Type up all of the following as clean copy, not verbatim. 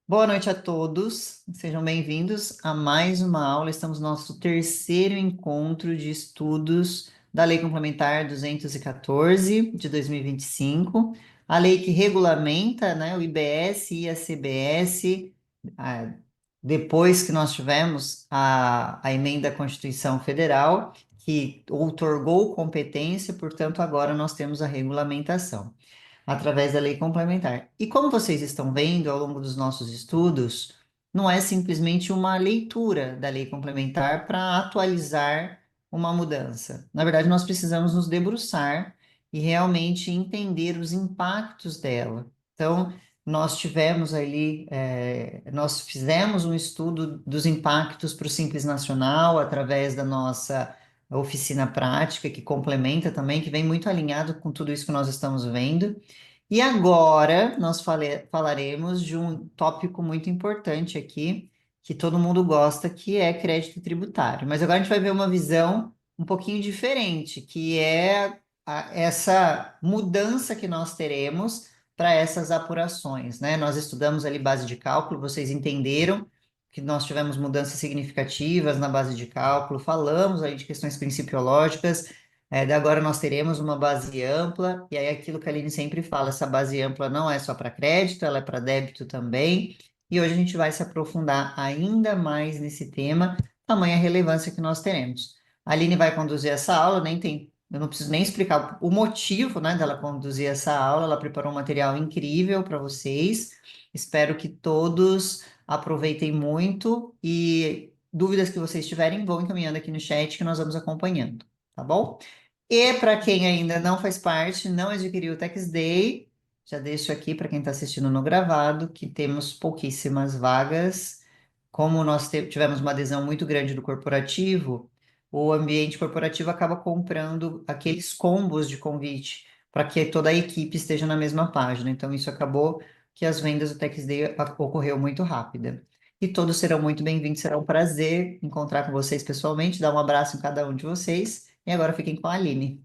Boa noite a todos, sejam bem-vindos a mais uma aula. Estamos no nosso terceiro encontro de estudos da Lei Complementar 214 de 2025, a lei que regulamenta, né, o IBS e a CBS, ah, depois que nós tivemos a emenda à Constituição Federal, que outorgou competência, portanto, agora nós temos a regulamentação através da lei complementar. E como vocês estão vendo ao longo dos nossos estudos, não é simplesmente uma leitura da lei complementar para atualizar uma mudança. Na verdade, nós precisamos nos debruçar e realmente entender os impactos dela. Então, nós fizemos um estudo dos impactos para o Simples Nacional através da nossa oficina prática, que complementa também, que vem muito alinhado com tudo isso que nós estamos vendo. E agora nós falaremos de um tópico muito importante aqui, que todo mundo gosta, que é crédito tributário. Mas agora a gente vai ver uma visão um pouquinho diferente, que é essa mudança que nós teremos para essas apurações, né? Nós estudamos ali base de cálculo, vocês entenderam que nós tivemos mudanças significativas na base de cálculo, falamos aí de questões principiológicas, daí agora nós teremos uma base ampla, e aí aquilo que a Aline sempre fala, essa base ampla não é só para crédito, ela é para débito também, e hoje a gente vai se aprofundar ainda mais nesse tema, tamanha relevância que nós teremos. A Aline vai conduzir essa aula, eu não preciso nem explicar o motivo, né, dela conduzir essa aula, ela preparou um material incrível para vocês, espero que todos aproveitem muito, e dúvidas que vocês tiverem, vão encaminhando aqui no chat que nós vamos acompanhando, tá bom? E para quem ainda não faz parte, não adquiriu o Tax Day, já deixo aqui para quem está assistindo no gravado que temos pouquíssimas vagas. Como nós tivemos uma adesão muito grande do corporativo, o ambiente corporativo acaba comprando aqueles combos de convite para que toda a equipe esteja na mesma página. Então, isso acabou que as vendas do Tax Day ocorreu muito rápida. E todos serão muito bem-vindos, será um prazer encontrar com vocês pessoalmente, dar um abraço em cada um de vocês. E agora fiquem com a Aline.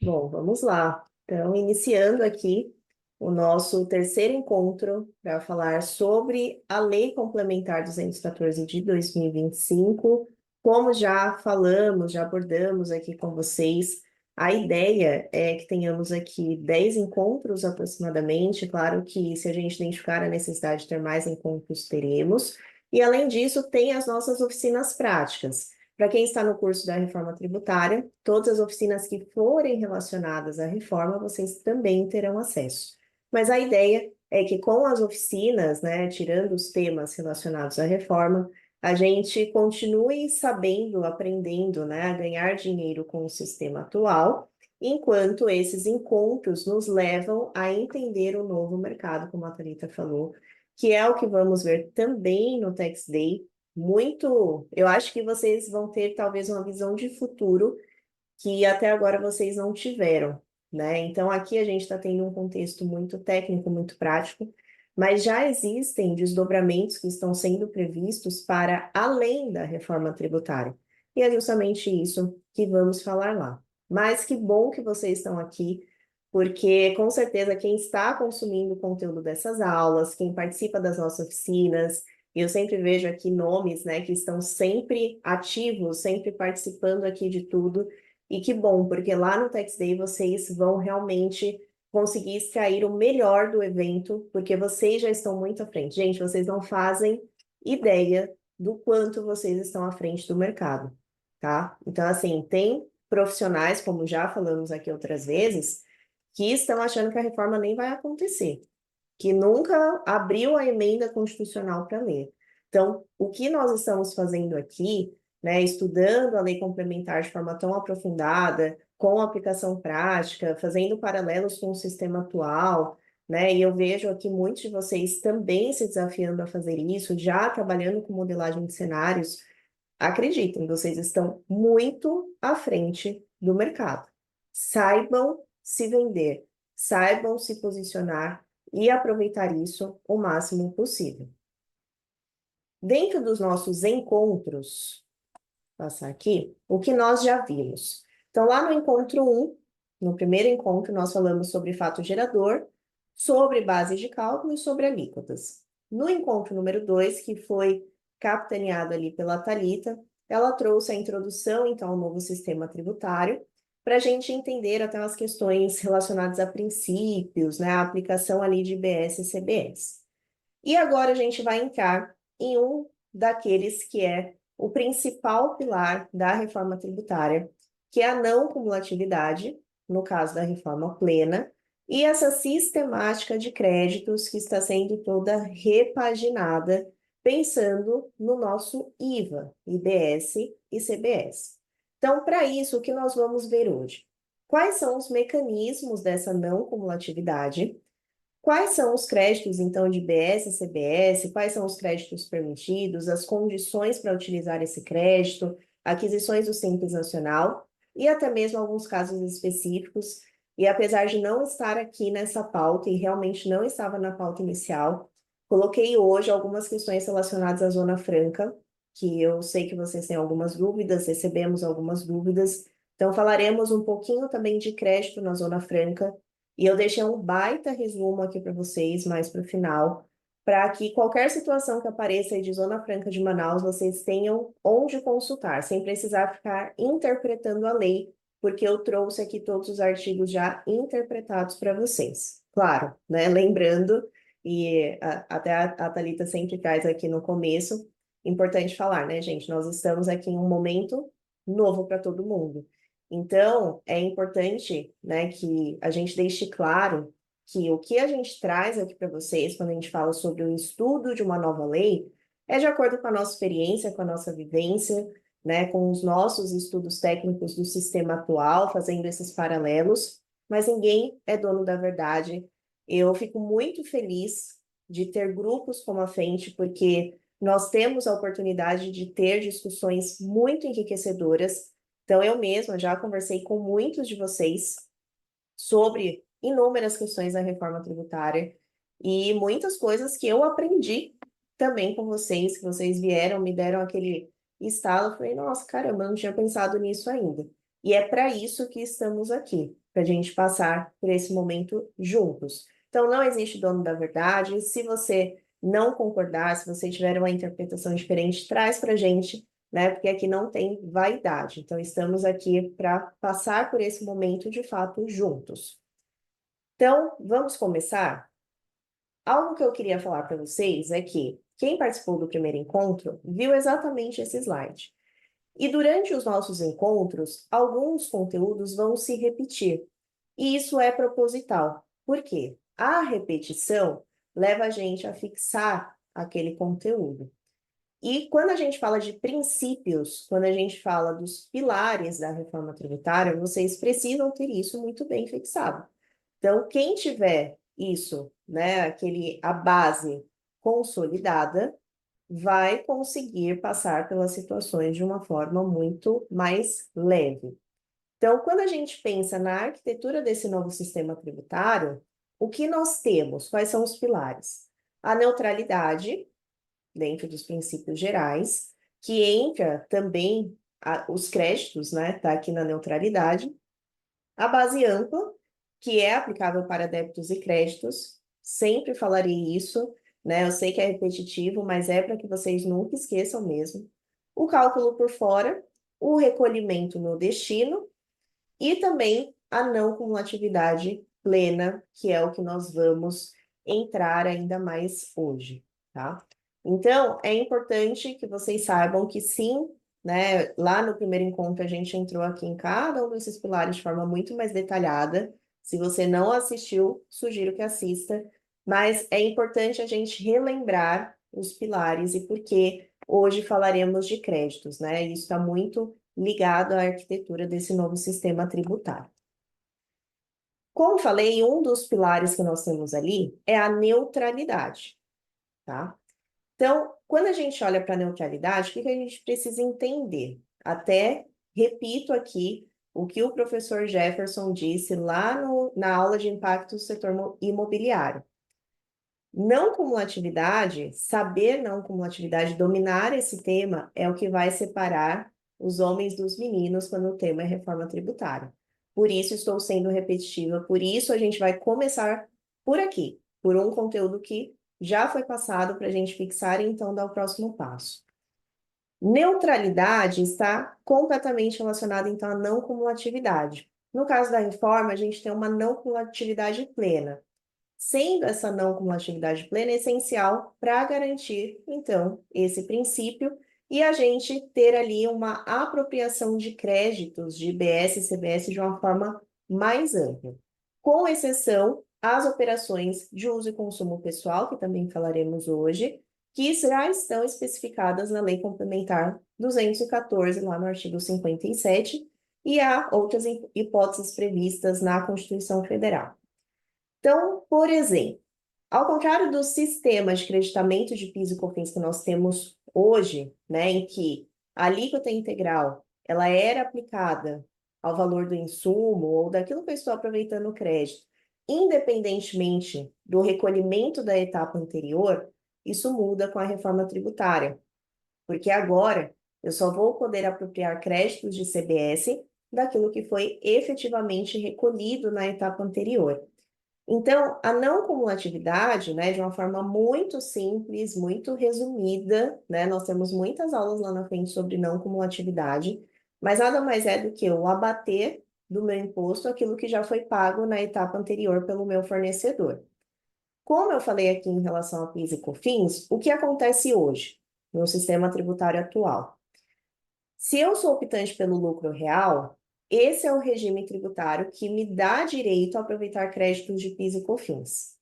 Bom, vamos lá. Então, iniciando aqui o nosso terceiro encontro para falar sobre a Lei Complementar 214 de 2025. Como já falamos, já abordamos aqui com vocês, a ideia é que tenhamos aqui 10 encontros aproximadamente. Claro que se a gente identificar a necessidade de ter mais encontros, teremos. E, além disso, tem as nossas oficinas práticas. Para quem está no curso da reforma tributária, todas as oficinas que forem relacionadas à reforma, vocês também terão acesso. Mas a ideia é que com as oficinas, né, tirando os temas relacionados à reforma, a gente continue sabendo, aprendendo, né, a ganhar dinheiro com o sistema atual, enquanto esses encontros nos levam a entender o novo mercado, como a Thalita falou, que é o que vamos ver também no Tax Day. Muito, eu acho que vocês vão ter talvez uma visão de futuro que até agora vocês não tiveram, né? Então aqui a gente está tendo um contexto muito técnico, muito prático, mas já existem desdobramentos que estão sendo previstos para além da reforma tributária. E é justamente isso que vamos falar lá. Mas que bom que vocês estão aqui, porque com certeza quem está consumindo o conteúdo dessas aulas, quem participa das nossas oficinas, eu sempre vejo aqui nomes, né, que estão sempre ativos, sempre participando aqui de tudo. E que bom, porque lá no Tax Day vocês vão realmente conseguir extrair o melhor do evento, porque vocês já estão muito à frente. Gente, vocês não fazem ideia do quanto vocês estão à frente do mercado, tá? Então, assim, tem profissionais, como já falamos aqui outras vezes, que estão achando que a reforma nem vai acontecer, que nunca abriu a emenda constitucional para ler. Então, o que nós estamos fazendo aqui, né, estudando a lei complementar de forma tão aprofundada, com aplicação prática, fazendo paralelos com o sistema atual, né, e eu vejo aqui muitos de vocês também se desafiando a fazer isso, já trabalhando com modelagem de cenários. Acreditem, vocês estão muito à frente do mercado. Saibam se vender, saibam se posicionar e aproveitar isso o máximo possível. Dentro dos nossos encontros, vou passar aqui, o que nós já vimos. Então, lá no encontro 1, no primeiro encontro, nós falamos sobre fato gerador, sobre base de cálculo e sobre alíquotas. no encontro número 2, que foi capitaneado ali pela Thalita, ela trouxe a introdução, então, ao novo sistema tributário, para a gente entender até as questões relacionadas a princípios, né, a aplicação ali de IBS e CBS. E agora a gente vai entrar em um daqueles que é o principal pilar da reforma tributária, que é a não cumulatividade, no caso da reforma plena, e essa sistemática de créditos que está sendo toda repaginada, pensando no nosso IVA, IBS e CBS. Então, para isso, o que nós vamos ver hoje? Quais são os mecanismos dessa não cumulatividade? Quais são os créditos, então, de IBS e CBS? Quais são os créditos permitidos? As condições para utilizar esse crédito? Aquisições do Simples Nacional e até mesmo alguns casos específicos. E apesar de não estar aqui nessa pauta, e realmente não estava na pauta inicial, coloquei hoje algumas questões relacionadas à Zona Franca, que eu sei que vocês têm algumas dúvidas, recebemos algumas dúvidas. Então, falaremos um pouquinho também de crédito na Zona Franca e eu deixei um baita resumo aqui para vocês, mais para o final, para que qualquer situação que apareça aí de Zona Franca de Manaus, vocês tenham onde consultar, sem precisar ficar interpretando a lei, porque eu trouxe aqui todos os artigos já interpretados para vocês. Claro, né? Lembrando, e até a Thalita sempre traz aqui no começo, importante falar, né, gente? Nós estamos aqui em um momento novo para todo mundo. Então, é importante, né, que a gente deixe claro que o que a gente traz aqui para vocês, quando a gente fala sobre o estudo de uma nova lei, é de acordo com a nossa experiência, com a nossa vivência, né, com os nossos estudos técnicos do sistema atual, fazendo esses paralelos, mas ninguém é dono da verdade. Eu fico muito feliz de ter grupos como a Frente, porque nós temos a oportunidade de ter discussões muito enriquecedoras. Então, eu mesma já conversei com muitos de vocês sobre inúmeras questões da reforma tributária e muitas coisas que eu aprendi também com vocês, que vocês vieram, me deram aquele estalo. Eu falei, nossa, caramba, eu não tinha pensado nisso ainda. E é para isso que estamos aqui, para a gente passar por esse momento juntos. Então, não existe dono da verdade. Se você não concordar, se você tiver uma interpretação diferente, traz para a gente, né? Porque aqui não tem vaidade. Então, estamos aqui para passar por esse momento de fato juntos. Então, vamos começar? Algo que eu queria falar para vocês é que quem participou do primeiro encontro viu exatamente esse slide. E durante os nossos encontros, alguns conteúdos vão se repetir. E isso é proposital. Por quê? A repetição leva a gente a fixar aquele conteúdo. E quando a gente fala de princípios, quando a gente fala dos pilares da reforma tributária, vocês precisam ter isso muito bem fixado. Então, quem tiver isso, né, a base consolidada, vai conseguir passar pelas situações de uma forma muito mais leve. Então, quando a gente pensa na arquitetura desse novo sistema tributário, o que nós temos? Quais são os pilares? A neutralidade, dentro dos princípios gerais, que entra também os créditos, né? Está aqui na neutralidade. A base ampla, que é aplicável para débitos e créditos, sempre falarei isso, né? Eu sei que é repetitivo, mas é para que vocês nunca esqueçam mesmo. O cálculo por fora, o recolhimento no destino e também a não cumulatividade plena, que é o que nós vamos entrar ainda mais hoje, tá? Então, é importante que vocês saibam que sim, né, lá no primeiro encontro a gente entrou aqui em cada um desses pilares de forma muito mais detalhada. Se você não assistiu, sugiro que assista, mas é importante a gente relembrar os pilares e por que hoje falaremos de créditos, né? Isso está muito ligado à arquitetura desse novo sistema tributário. Como falei, um dos pilares que nós temos ali é a neutralidade, tá? Então, quando a gente olha para a neutralidade, o que a gente precisa entender? Até repito aqui o que o professor Jefferson disse lá na aula de impacto do setor imobiliário. Não cumulatividade, saber não cumulatividade, dominar esse tema é o que vai separar os homens dos meninos quando o tema é reforma tributária. Por isso estou sendo repetitiva, por isso a gente vai começar por aqui, por um conteúdo que já foi passado para a gente fixar e então dar o próximo passo. Neutralidade está completamente relacionada, então, à não cumulatividade. No caso da reforma, a gente tem uma não cumulatividade plena. Sendo essa não cumulatividade plena essencial para garantir, então, esse princípio e a gente ter ali uma apropriação de créditos de IBS e CBS de uma forma mais ampla, com exceção às operações de uso e consumo pessoal, que também falaremos hoje, que já estão especificadas na Lei Complementar 214, lá no artigo 57, e há outras hipóteses previstas na Constituição Federal. Então, por exemplo, ao contrário do sistema de creditamento de PIS e COFINS que nós temos hoje, né, em que a alíquota integral ela era aplicada ao valor do insumo ou daquilo que eu estou aproveitando o crédito, independentemente do recolhimento da etapa anterior, isso muda com a reforma tributária, porque agora eu só vou poder apropriar créditos de CBS daquilo que foi efetivamente recolhido na etapa anterior. Então, a não cumulatividade, né, de uma forma muito simples, muito resumida, né, nós temos muitas aulas lá na frente sobre não cumulatividade, mas nada mais é do que o abater do meu imposto aquilo que já foi pago na etapa anterior pelo meu fornecedor. Como eu falei aqui em relação a PIS e COFINS, o que acontece hoje no sistema tributário atual? Se eu sou optante pelo lucro real, esse é o regime tributário que me dá direito a aproveitar créditos de PIS e COFINS.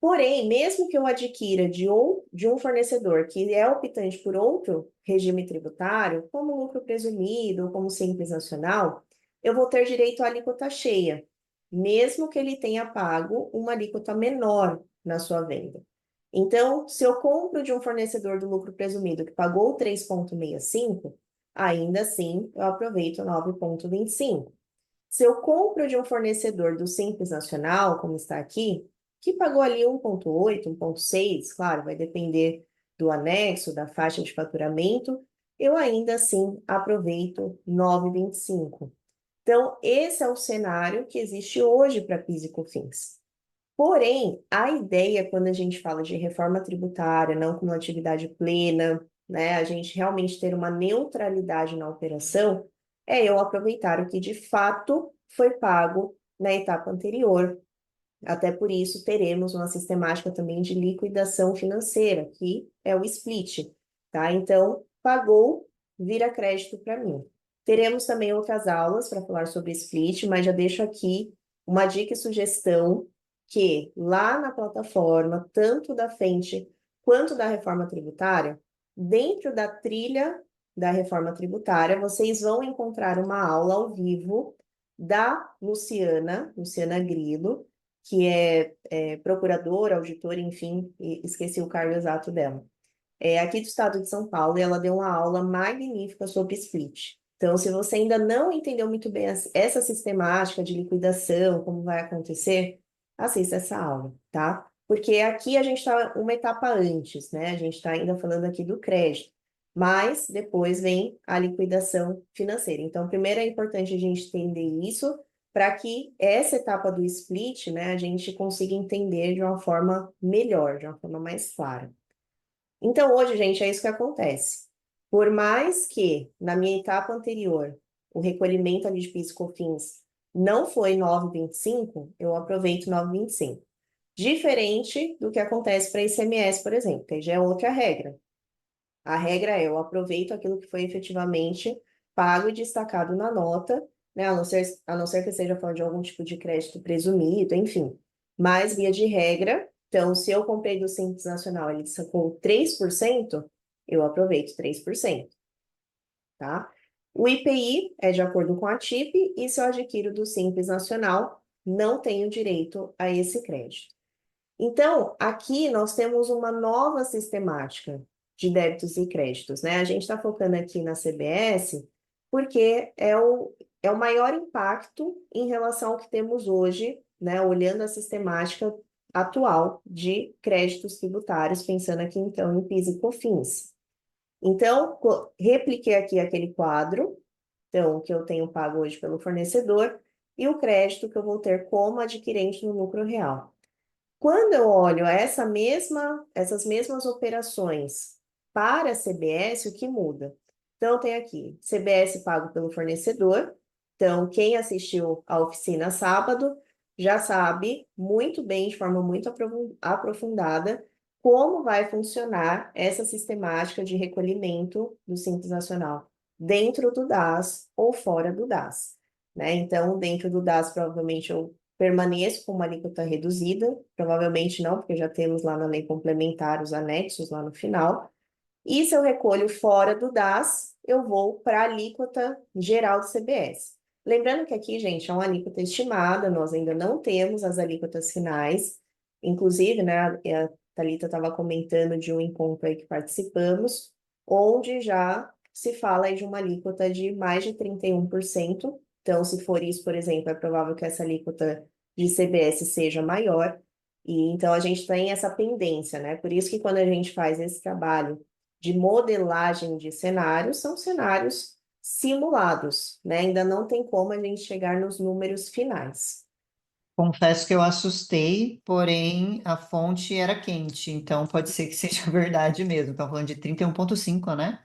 Porém, mesmo que eu adquira de um fornecedor que é optante por outro regime tributário, como lucro presumido ou como simples nacional, eu vou ter direito à alíquota cheia, mesmo que ele tenha pago uma alíquota menor na sua venda. Então, se eu compro de um fornecedor do lucro presumido que pagou 3,65, ainda assim eu aproveito 9,25. Se eu compro de um fornecedor do Simples Nacional, como está aqui, que pagou ali 1,8, 1,6, claro, vai depender do anexo, da faixa de faturamento, eu ainda assim aproveito 9,25. Então, esse é o cenário que existe hoje para PIS e COFINS. Porém, a ideia, quando a gente fala de reforma tributária, não com uma atividade plena, né, a gente realmente ter uma neutralidade na operação, é eu aproveitar o que de fato foi pago na etapa anterior. Até por isso, teremos uma sistemática também de liquidação financeira, que é o split, tá? Então, pagou, vira crédito para mim. Teremos também outras aulas para falar sobre split, mas já deixo aqui uma dica e sugestão que lá na plataforma, tanto da frente quanto da reforma tributária, dentro da trilha da reforma tributária, vocês vão encontrar uma aula ao vivo da Luciana Grilo, que é procuradora, auditora, enfim, esqueci o cargo exato dela. É aqui do estado de São Paulo, e ela deu uma aula magnífica sobre split. Então, se você ainda não entendeu muito bem essa sistemática de liquidação, como vai acontecer, assista essa aula, tá? Porque aqui a gente está uma etapa antes, né? A gente está ainda falando aqui do crédito, mas depois vem a liquidação financeira. Então, primeiro é importante a gente entender isso, para que essa etapa do split, né, a gente consiga entender de uma forma melhor, de uma forma mais clara. Então, hoje, gente, é isso que acontece. Por mais que na minha etapa anterior o recolhimento ali de PIS e COFINS não foi 9,25, eu aproveito 9,25. Diferente do que acontece para ICMS, por exemplo, que já é outra regra. A regra é eu aproveito aquilo que foi efetivamente pago e destacado na nota, né? A não ser que esteja falando de algum tipo de crédito presumido, enfim. Mas, via de regra, então, se eu comprei do Simples Nacional, ele destacou 3%, eu aproveito 3%, tá? O IPI é de acordo com a TIP, e se eu adquiro do Simples Nacional, não tenho direito a esse crédito. Então, aqui nós temos uma nova sistemática de débitos e créditos, né? A gente está focando aqui na CBS porque é o maior impacto em relação ao que temos hoje, né? Olhando a sistemática atual de créditos tributários, pensando aqui então em PIS e COFINS. Então, repliquei aqui aquele quadro, então, que eu tenho pago hoje pelo fornecedor, e o crédito que eu vou ter como adquirente no lucro real. Quando eu olho essas mesmas operações para a CBS, o que muda? Então, tem aqui, CBS pago pelo fornecedor. Então, quem assistiu à oficina sábado já sabe muito bem, de forma muito aprofundada, como vai funcionar essa sistemática de recolhimento do Simples Nacional dentro do DAS ou fora do DAS, né? Então, dentro do DAS, provavelmente eu permaneço com uma alíquota reduzida, provavelmente não, porque já temos lá na lei complementar os anexos lá no final. E se eu recolho fora do DAS, eu vou para a alíquota geral do CBS. Lembrando que aqui, gente, é uma alíquota estimada, nós ainda não temos as alíquotas finais. Inclusive, né, a Thalita estava comentando de um encontro aí que participamos, onde já se fala aí de uma alíquota de mais de 31%. Então, se for isso, por exemplo, é provável que essa alíquota de CBS seja maior. E então a gente tem essa pendência, né? Por isso que quando a gente faz esse trabalho de modelagem de cenários, são cenários simulados, né? Ainda não tem como a gente chegar nos números finais. Confesso que eu assustei, porém a fonte era quente, então pode ser que seja verdade mesmo. Estão falando de 31,5, né?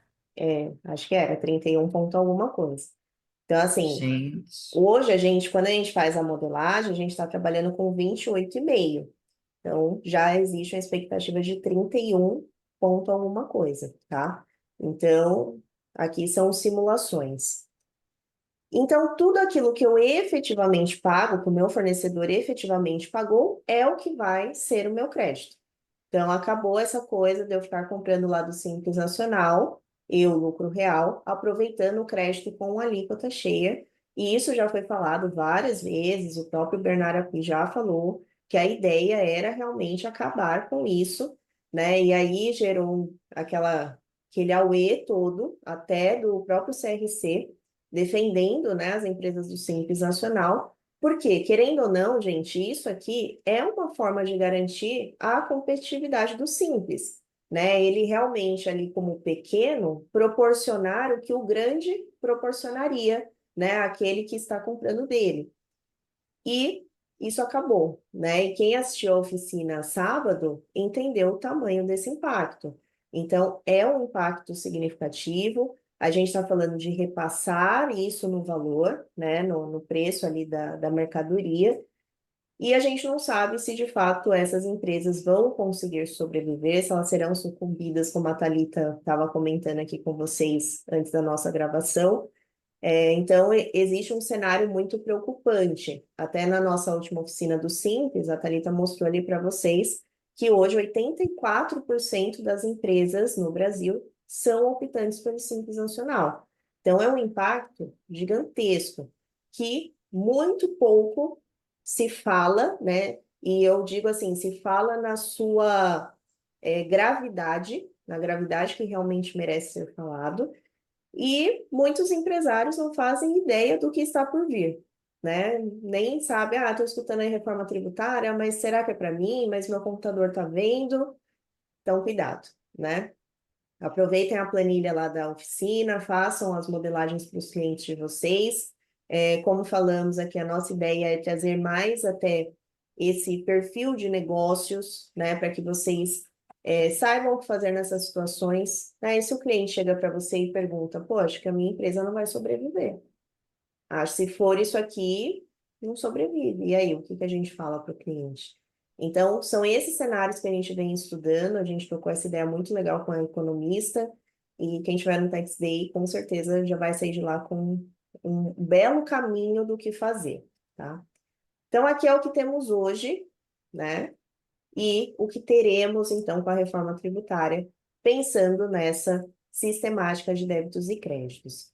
Acho que era 31 ponto alguma coisa. Então, assim, Gente. hoje quando a gente faz a modelagem, a gente está trabalhando com 28,5. Então, já existe uma expectativa de 31 ponto alguma coisa, tá? Então, aqui são simulações. Então, tudo aquilo que eu efetivamente pago, que o meu fornecedor efetivamente pagou, é o que vai ser o meu crédito. Então, acabou essa coisa de eu ficar comprando lá do Simples Nacional, eu, lucro real, aproveitando o crédito com alíquota cheia. E isso já foi falado várias vezes, o próprio Bernardo aqui já falou que a ideia era realmente acabar com isso, né? E aí gerou aquele auê todo, até do próprio CRC, defendendo, né, as empresas do Simples Nacional, porque, querendo ou não, gente, isso aqui é uma forma de garantir a competitividade do Simples, né? Ele realmente, ali como pequeno, proporcionar o que o grande proporcionaria, né? Aquele que está comprando dele. E isso acabou, né? E quem assistiu à oficina sábado entendeu o tamanho desse impacto. Então, é um impacto significativo. A gente está falando de repassar isso no valor, né? No preço ali da mercadoria. E a gente não sabe se de fato essas empresas vão conseguir sobreviver, se elas serão sucumbidas, como a Thalita estava comentando aqui com vocês antes da nossa gravação. Então, existe um cenário muito preocupante. Até na nossa última oficina do Simples, a Thalita mostrou ali para vocês que hoje 84% das empresas no Brasil são optantes pelo Simples Nacional. Então, é um impacto gigantesco que muito pouco se fala, né? E eu digo assim, se fala na sua gravidade, na gravidade que realmente merece ser falado, e muitos empresários não fazem ideia do que está por vir, né? Nem sabe, estou escutando a reforma tributária, mas será que é para mim? Mas meu computador está vendo? Então, cuidado, né? Aproveitem a planilha lá da oficina, façam as modelagens para os clientes de vocês. Como falamos aqui, a nossa ideia é trazer mais até esse perfil de negócios, né, para que vocês saibam o que fazer nessas situações. Né? E se o cliente chega para você e pergunta, poxa, que a minha empresa não vai sobreviver. Se for isso aqui, não sobrevive. E aí, o que que a gente fala para o cliente? Então, são esses cenários que a gente vem estudando. A gente tocou essa ideia muito legal com a economista. E quem estiver no Tax Day, com certeza já vai sair de lá com um belo caminho do que fazer, tá? Então, aqui é o que temos hoje, né? E o que teremos, então, com a reforma tributária, pensando nessa sistemática de débitos e créditos.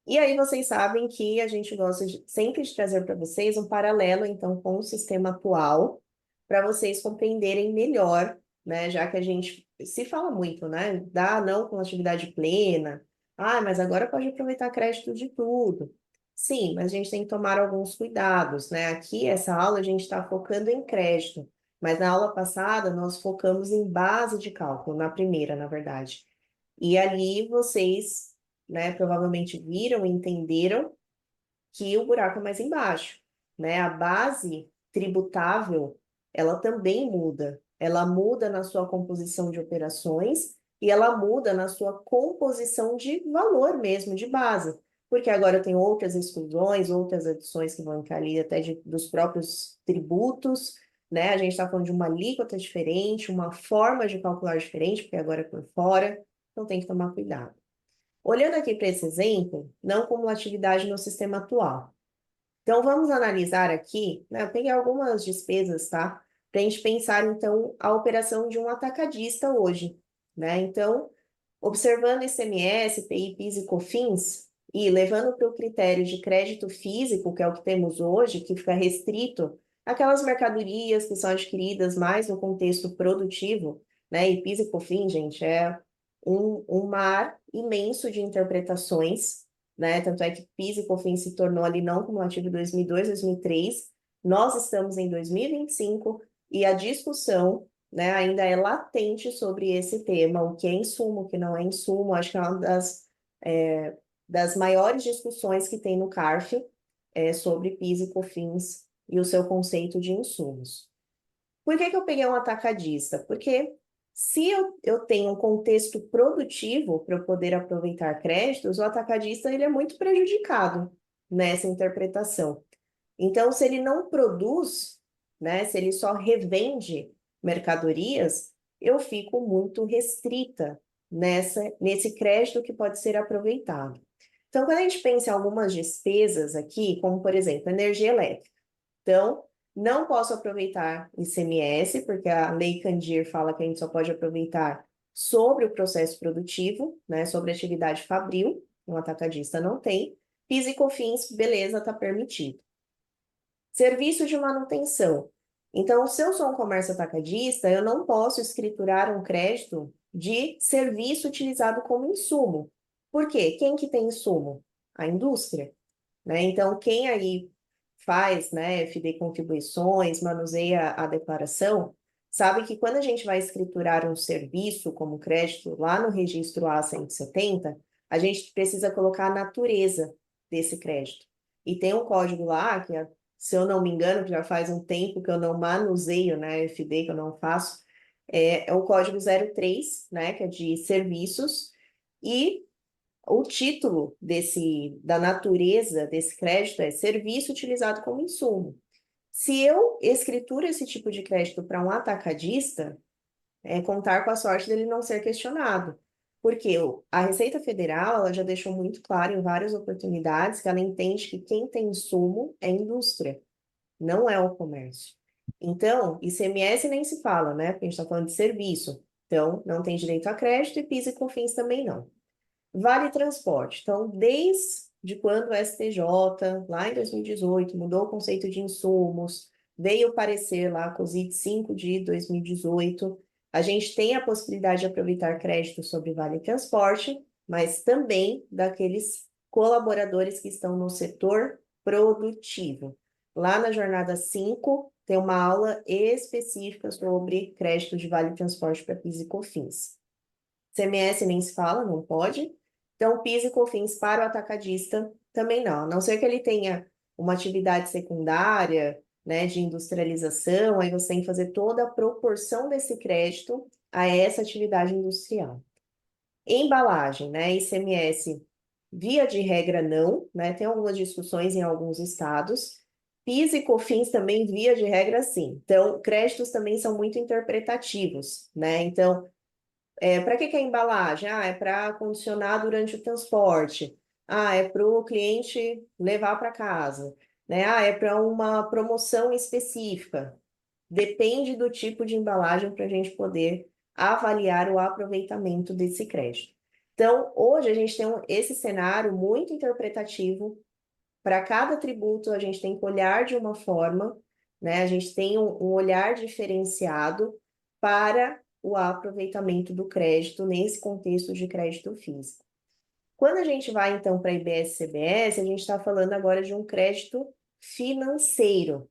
E aí vocês sabem que a gente gosta sempre de trazer para vocês um paralelo, então, com o sistema atual, para vocês compreenderem melhor, né? Já que a gente se fala muito, né? Dá não com atividade plena. Mas agora pode aproveitar crédito de tudo. Sim, mas a gente tem que tomar alguns cuidados, né? Aqui, essa aula, a gente está focando em crédito, mas na aula passada nós focamos em base de cálculo, na primeira, na verdade. E ali vocês, né, provavelmente viram e entenderam que o buraco é mais embaixo, né? A base tributável ela também muda. Ela muda na sua composição de operações e ela muda na sua composição de valor mesmo, de base. Porque agora tem outras exclusões, outras adições que vão entrar ali até dos próprios tributos, né? A gente está falando de uma alíquota diferente, uma forma de calcular diferente, porque agora é por fora, então tem que tomar cuidado. Olhando aqui para esse exemplo, não cumulatividade no sistema atual. Então, vamos analisar aqui, né? Eu peguei algumas despesas, tá? Para a gente pensar, então, a operação de um atacadista hoje, né? Então, observando ICMS, PI, PIS e COFINS, e levando para o critério de crédito físico, que é o que temos hoje, que fica restrito àquelas mercadorias que são adquiridas mais no contexto produtivo, né? E PIS e COFINS, gente, é um mar imenso de interpretações, né? Tanto é que PIS e COFINS se tornou ali não cumulativo em 2002, 2003. Nós estamos em 2025 e a discussão, né, ainda é latente sobre esse tema, o que é insumo, o que não é insumo. Acho que é uma das maiores discussões que tem no CARF sobre PIS e COFINS e o seu conceito de insumos. Por que que eu peguei um atacadista? Porque se eu tenho um contexto produtivo para eu poder aproveitar créditos, o atacadista ele é muito prejudicado nessa interpretação. Então, se ele não produz, né, se ele só revende mercadorias, eu fico muito restrita nesse crédito que pode ser aproveitado. Então, quando a gente pensa em algumas despesas aqui, como por exemplo, energia elétrica, então, não posso aproveitar ICMS, porque a Lei Candir fala que a gente só pode aproveitar sobre o processo produtivo, né, sobre a atividade fabril, um atacadista não tem. PIS e COFINS, beleza, está permitido. Serviço de manutenção. Então, se eu sou um comércio atacadista, eu não posso escriturar um crédito de serviço utilizado como insumo. Por quê? Quem que tem insumo? A indústria, né? Então, quem aí faz, né, fideicontribuições, manuseia a declaração, sabe que quando a gente vai escriturar um serviço como crédito lá no registro A170, a gente precisa colocar a natureza desse crédito. E tem um código lá, que se eu não me engano, que já faz um tempo que eu não manuseio, né, FD que eu não faço, é o código 03, né, que é de serviços, e o título da natureza desse crédito é serviço utilizado como insumo. Se eu escrituro esse tipo de crédito para um atacadista, é contar com a sorte dele não ser questionado. Porque a Receita Federal ela já deixou muito claro em várias oportunidades que ela entende que quem tem insumo é a indústria, não é o comércio. Então, ICMS nem se fala, né? Porque a gente está falando de serviço. Então, não tem direito a crédito e PIS e COFINS também não. Vale transporte. Então, desde quando o STJ, lá em 2018, mudou o conceito de insumos, veio o parecer lá, COSIT 5 de 2018, a gente tem a possibilidade de aproveitar crédito sobre vale transporte, mas também daqueles colaboradores que estão no setor produtivo. Lá na jornada 5, tem uma aula específica sobre crédito de vale transporte para PIS e COFINS. CMS nem se fala, não pode. Então, PIS e COFINS para o atacadista também não. A não ser que ele tenha uma atividade secundária, né, de industrialização, aí você tem que fazer toda a proporção desse crédito a essa atividade industrial. Embalagem, né, ICMS, via de regra não, né, tem algumas discussões em alguns estados. PIS e COFINS também, via de regra, sim. Então, créditos também são muito interpretativos, né? Então, para que é embalagem? Ah, é para condicionar durante o transporte. Ah, é para o cliente levar para casa. Né? Ah, é para uma promoção específica. Depende do tipo de embalagem para a gente poder avaliar o aproveitamento desse crédito. Então, hoje a gente tem esse cenário muito interpretativo. Para cada tributo, a gente tem que olhar de uma forma, né? A gente tem um olhar diferenciado para o aproveitamento do crédito nesse contexto de crédito físico. Quando a gente vai, então, para IBS-CBS, a gente está falando agora de um crédito financeiro,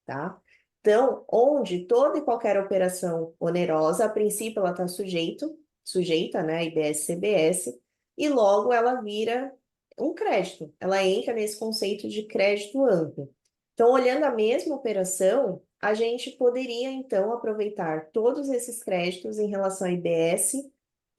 tá? Então, onde toda e qualquer operação onerosa, a princípio, ela está sujeita, né, IBS-CBS, e logo ela vira um crédito. Ela entra nesse conceito de crédito amplo. Então, olhando a mesma operação, a gente poderia, então, aproveitar todos esses créditos em relação a IBS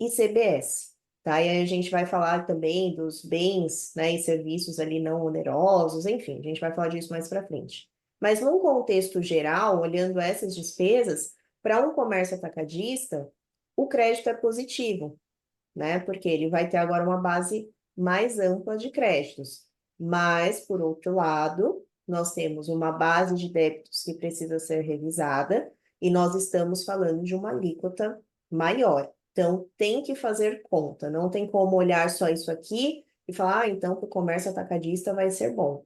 e CBS, tá? E aí a gente vai falar também dos bens, né, e serviços ali não onerosos, enfim, a gente vai falar disso mais para frente. Mas num contexto geral, olhando essas despesas, para um comércio atacadista, o crédito é positivo, né? Porque ele vai ter agora uma base mais ampla de créditos. Mas, por outro lado, nós temos uma base de débitos que precisa ser revisada e nós estamos falando de uma alíquota maior. Então, tem que fazer conta, não tem como olhar só isso aqui e falar, então, que o comércio atacadista vai ser bom.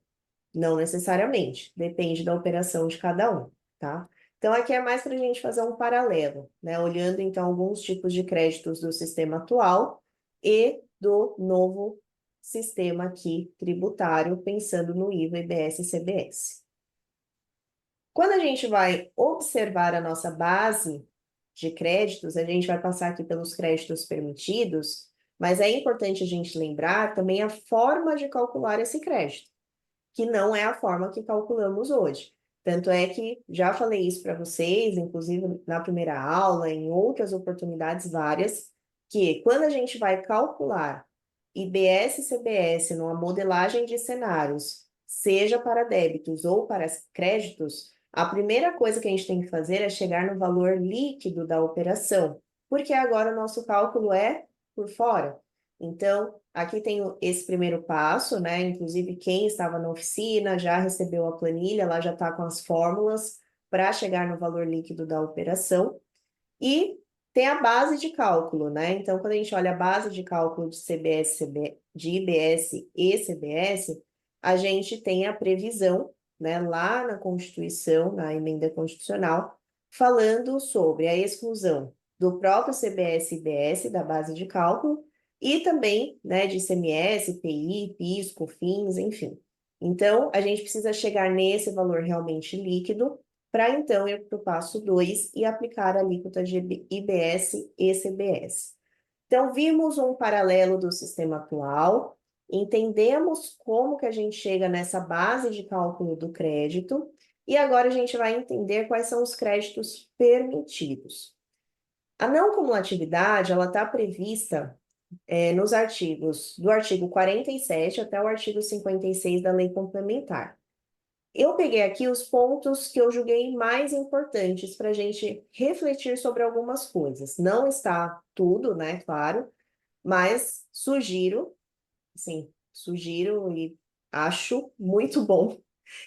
Não necessariamente, depende da operação de cada um, tá? Então, aqui é mais para a gente fazer um paralelo, né? Olhando, então, alguns tipos de créditos do sistema atual e do novo sistema aqui tributário, pensando no IVA, IBS e CBS. Quando a gente vai observar a nossa base de créditos, a gente vai passar aqui pelos créditos permitidos, mas é importante a gente lembrar também a forma de calcular esse crédito, que não é a forma que calculamos hoje. Tanto é que já falei isso para vocês, inclusive na primeira aula, em outras oportunidades várias, que quando a gente vai calcular IBS e CBS numa modelagem de cenários, seja para débitos ou para créditos, a primeira coisa que a gente tem que fazer é chegar no valor líquido da operação, porque agora o nosso cálculo é por fora. Então, aqui tem esse primeiro passo, né? Inclusive, quem estava na oficina já recebeu a planilha, lá já está com as fórmulas para chegar no valor líquido da operação. E tem a base de cálculo, né? Então, quando a gente olha a base de cálculo de CBS, de IBS e CBS, a gente tem a previsão, né, lá na Constituição, na emenda constitucional, falando sobre a exclusão do próprio CBS e IBS da base de cálculo e também, né, de ICMS, IPI, PIS, COFINS, enfim. Então, a gente precisa chegar nesse valor realmente líquido para então ir para o passo 2 e aplicar a alíquota de IBS e CBS. Então, vimos um paralelo do sistema atual, entendemos como que a gente chega nessa base de cálculo do crédito, e agora a gente vai entender quais são os créditos permitidos. A não cumulatividade, ela está prevista nos artigos, do artigo 47 até o artigo 56 da Lei Complementar. Eu peguei aqui os pontos que eu julguei mais importantes para a gente refletir sobre algumas coisas. Não está tudo, né, claro, mas sugiro e acho muito bom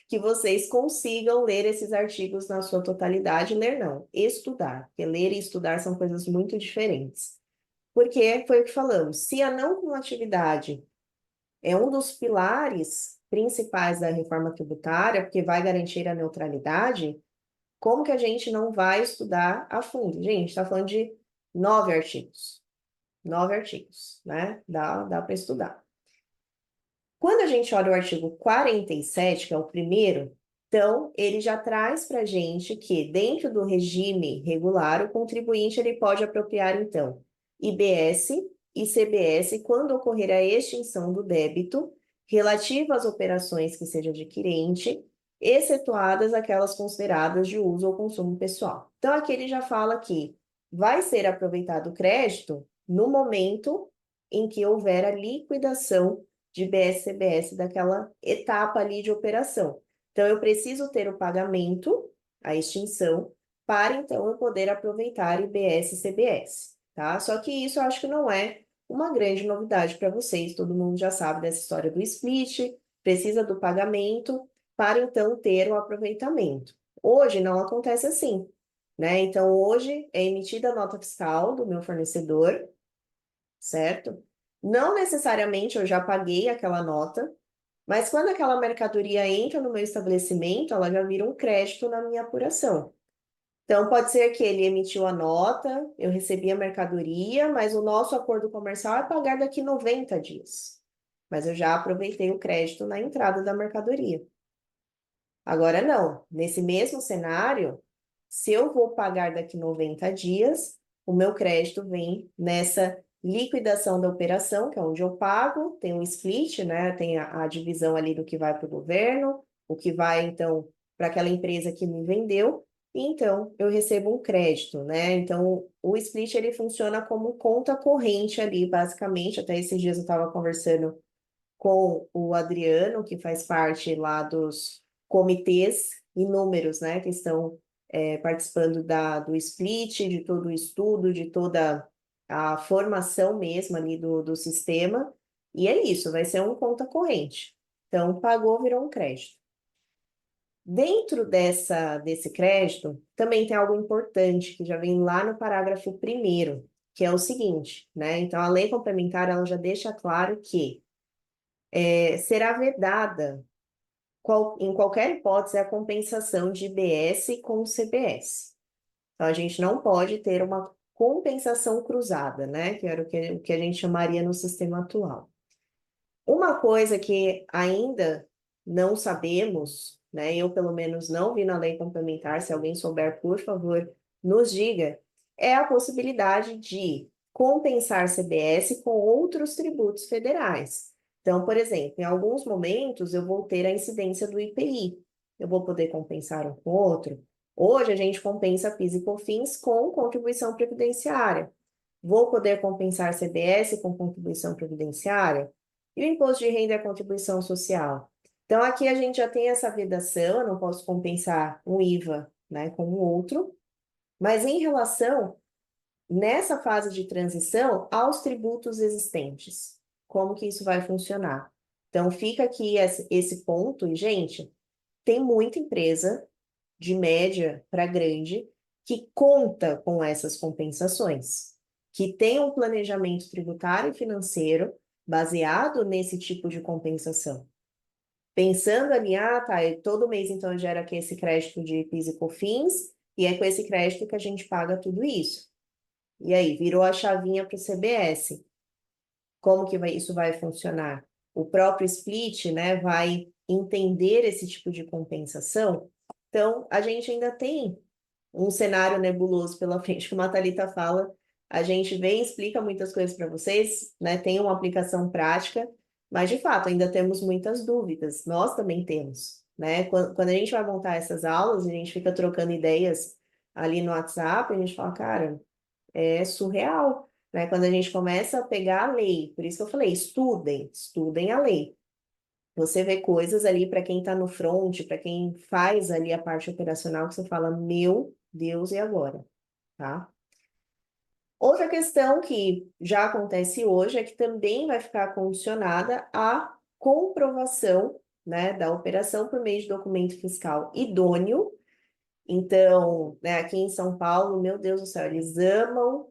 que vocês consigam ler esses artigos na sua totalidade. Ler não, estudar, porque ler e estudar são coisas muito diferentes. Porque foi o que falamos, se a não cumulatividade é um dos pilares principais da reforma tributária, porque vai garantir a neutralidade, como que a gente não vai estudar a fundo? Gente, está falando de 9 artigos. 9 artigos, né? Dá para estudar. Quando a gente olha o artigo 47, que é o primeiro, então ele já traz para a gente que, dentro do regime regular, o contribuinte ele pode apropriar, então, IBS e CBS quando ocorrer a extinção do débito relativo às operações que seja adquirente, excetuadas aquelas consideradas de uso ou consumo pessoal. Então, aqui ele já fala que vai ser aproveitado o crédito no momento em que houver a liquidação de BS-CBS daquela etapa ali de operação. Então, eu preciso ter o pagamento, a extinção, para então eu poder aproveitar IBS e CBS, tá? Só que isso eu acho que não é uma grande novidade para vocês, todo mundo já sabe dessa história do split, precisa do pagamento para então ter o aproveitamento. Hoje não acontece assim, né? Então, hoje é emitida a nota fiscal do meu fornecedor, certo? Não necessariamente eu já paguei aquela nota, mas quando aquela mercadoria entra no meu estabelecimento, ela já vira um crédito na minha apuração. Então, pode ser que ele emitiu a nota, eu recebi a mercadoria, mas o nosso acordo comercial é pagar daqui 90 dias. Mas eu já aproveitei o crédito na entrada da mercadoria. Agora, não. Nesse mesmo cenário, se eu vou pagar daqui 90 dias, o meu crédito vem nessa liquidação da operação, que é onde eu pago, tem o split, né? Tem a divisão ali do que vai para o governo, o que vai, então, para aquela empresa que me vendeu, e então eu recebo um crédito, né? Então o split ele funciona como conta corrente ali, basicamente. Até esses dias eu estava conversando com o Adriano, que faz parte lá dos comitês inúmeros, né, que estão participando do split, de todo o estudo, de toda a formação mesmo ali do sistema. E é isso, vai ser um conta corrente. Então, pagou, virou um crédito. Dentro desse crédito, também tem algo importante, que já vem lá no parágrafo primeiro, que é o seguinte, né? Então, a lei complementar, ela já deixa claro que será vedada, em qualquer hipótese, a compensação de IBS com CBS. Então, a gente não pode ter uma compensação cruzada, né? Que era o que a gente chamaria no sistema atual. Uma coisa que ainda não sabemos, né? Eu, pelo menos, não vi na lei complementar, se alguém souber, por favor, nos diga, é a possibilidade de compensar CBS com outros tributos federais. Então, por exemplo, em alguns momentos eu vou ter a incidência do IPI, eu vou poder compensar um com outro. Hoje a gente compensa PIS e COFINS com contribuição previdenciária. Vou poder compensar CBS com contribuição previdenciária? E o imposto de renda é a contribuição social. Então, aqui a gente já tem essa vedação, eu não posso compensar um IVA, né, com o outro, mas em relação, nessa fase de transição, aos tributos existentes, como que isso vai funcionar? Então, fica aqui esse ponto, e, gente, tem muita empresa, de média para grande, que conta com essas compensações, que tem um planejamento tributário e financeiro baseado nesse tipo de compensação. Pensando ali, tá, todo mês então gera aqui esse crédito de PIS e COFINS, e é com esse crédito que a gente paga tudo isso. E aí, virou a chavinha para o CBS. Como que isso vai funcionar? O próprio split, né, vai entender esse tipo de compensação. Então, a gente ainda tem um cenário nebuloso pela frente, como a Thalita fala, a gente vem e explica muitas coisas para vocês, né? Tem uma aplicação prática, mas de fato ainda temos muitas dúvidas. Nós também temos, né? Quando a gente vai montar essas aulas, a gente fica trocando ideias ali no WhatsApp, a gente fala, cara, é surreal, né? Quando a gente começa a pegar a lei, por isso que eu falei, estudem a lei. Você vê coisas ali para quem está no front, para quem faz ali a parte operacional, que você fala, meu Deus, e agora? Tá? Outra questão que já acontece hoje é que também vai ficar condicionada à comprovação, né, da operação por meio de documento fiscal idôneo. Então, né, aqui em São Paulo, meu Deus do céu, eles amam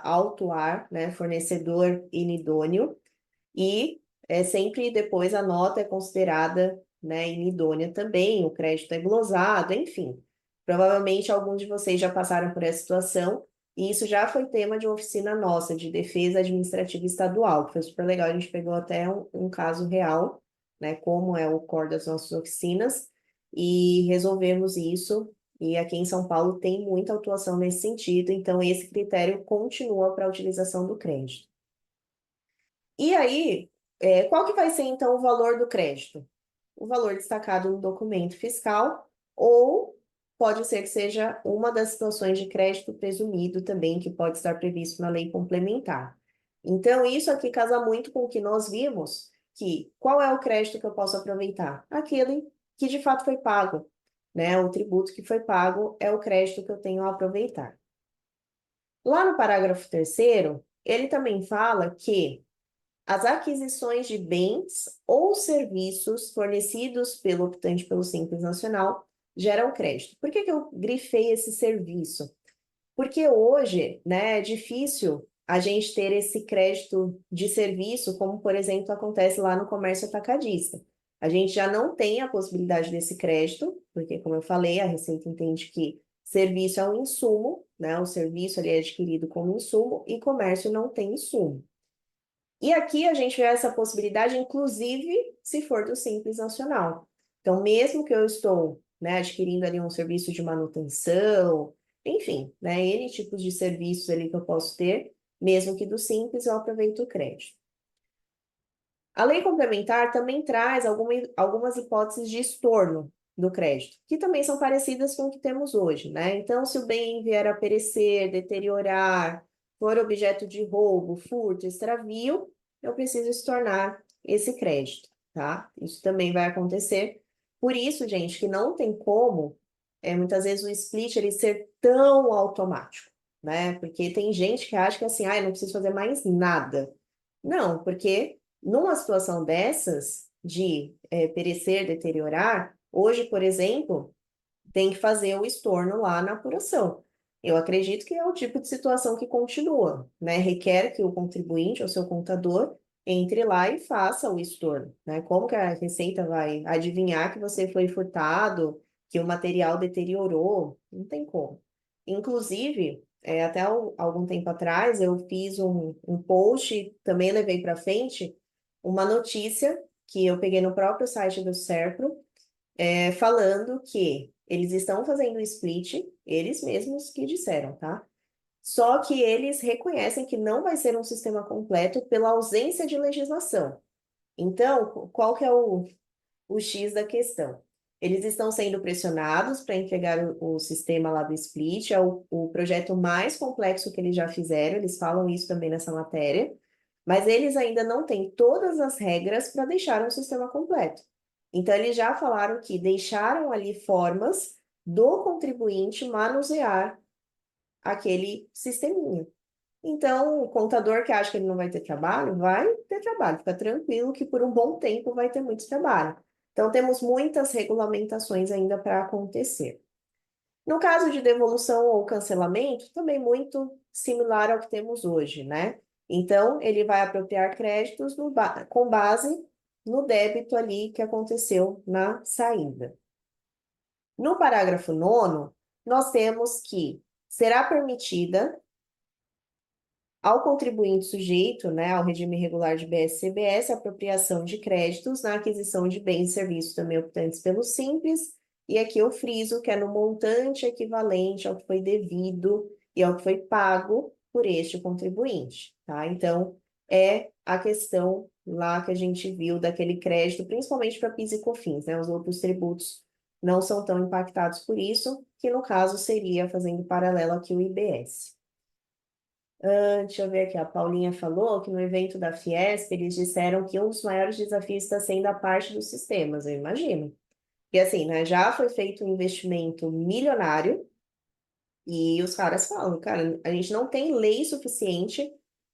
autuar, né, fornecedor inidôneo, e sempre depois a nota é considerada, né, inidônea também, o crédito é glosado, enfim. Provavelmente alguns de vocês já passaram por essa situação, e isso já foi tema de uma oficina nossa, de defesa administrativa estadual, que foi super legal, a gente pegou até um caso real, né, como é o core das nossas oficinas, e resolvemos isso, e aqui em São Paulo tem muita atuação nesse sentido, então esse critério continua para a utilização do crédito. E aí, qual que vai ser então o valor do crédito? O valor destacado no documento fiscal, ou pode ser que seja uma das situações de crédito presumido também, que pode estar previsto na lei complementar. Então, isso aqui casa muito com o que nós vimos, que qual é o crédito que eu posso aproveitar? Aquele que de fato foi pago, né? O tributo que foi pago é o crédito que eu tenho a aproveitar. Lá no parágrafo 3º, ele também fala que as aquisições de bens ou serviços fornecidos pelo optante pelo Simples Nacional geram crédito. Por que que eu grifei esse serviço? Porque hoje, né, é difícil a gente ter esse crédito de serviço, como, por exemplo, acontece lá no comércio atacadista. A gente já não tem a possibilidade desse crédito, porque, como eu falei, a Receita entende que serviço é um insumo, né? O serviço ali é adquirido como insumo e comércio não tem insumo. E aqui a gente vê essa possibilidade, inclusive, se for do Simples Nacional. Então, mesmo que eu estou, né, adquirindo ali um serviço de manutenção, enfim, né, N tipos de serviços ali que eu posso ter, mesmo que do Simples, eu aproveito o crédito. A lei complementar também traz algumas hipóteses de estorno, do crédito, que também são parecidas com o que temos hoje, né? Então, se o bem vier a perecer, deteriorar, for objeto de roubo, furto, extravio, eu preciso estornar esse crédito, tá? Isso também vai acontecer. Por isso, gente, que não tem como, muitas vezes, o split ele ser tão automático, né? Porque tem gente que acha que assim, ah, eu não preciso fazer mais nada. Não, porque numa situação dessas, de perecer, deteriorar, hoje, por exemplo, tem que fazer o estorno lá na apuração. Eu acredito que é o tipo de situação que continua, né? Requer que o contribuinte, ou seu contador, entre lá e faça o estorno, né? Como que a Receita vai adivinhar que você foi furtado, que o material deteriorou? Não tem como. Inclusive, até algum tempo atrás, eu fiz um post, também levei para frente, uma notícia que eu peguei no próprio site do Serpro, falando que eles estão fazendo o split, eles mesmos que disseram, tá? Só que eles reconhecem que não vai ser um sistema completo pela ausência de legislação. Então, qual que é o X da questão? Eles estão sendo pressionados para entregar o sistema lá do split, é o projeto mais complexo que eles já fizeram, eles falam isso também nessa matéria, mas eles ainda não têm todas as regras para deixar um sistema completo. Então, eles já falaram que deixaram ali formas do contribuinte manusear aquele sisteminha. Então, o contador que acha que ele não vai ter trabalho, fica tranquilo que por um bom tempo vai ter muito trabalho. Então, temos muitas regulamentações ainda para acontecer. No caso de devolução ou cancelamento, também muito similar ao que temos hoje, né? Então, ele vai apropriar créditos com base no débito ali que aconteceu na saída. No parágrafo 9º, nós temos que será permitida ao contribuinte sujeito, né, ao regime regular de BS-CBS, apropriação de créditos na aquisição de bens e serviços também optantes pelo Simples, e aqui eu friso que é no montante equivalente ao que foi devido e ao que foi pago por este contribuinte, tá? Então, é a questão lá que a gente viu daquele crédito, principalmente para PIS e COFINS, né? Os outros tributos não são tão impactados por isso, que no caso seria, fazendo paralelo aqui, o IBS. Deixa eu ver aqui, a Paulinha falou que no evento da Fiesp eles disseram que um dos maiores desafios está sendo a parte dos sistemas, eu imagino. E assim, né, já foi feito um investimento milionário e os caras falam, cara, a gente não tem lei suficiente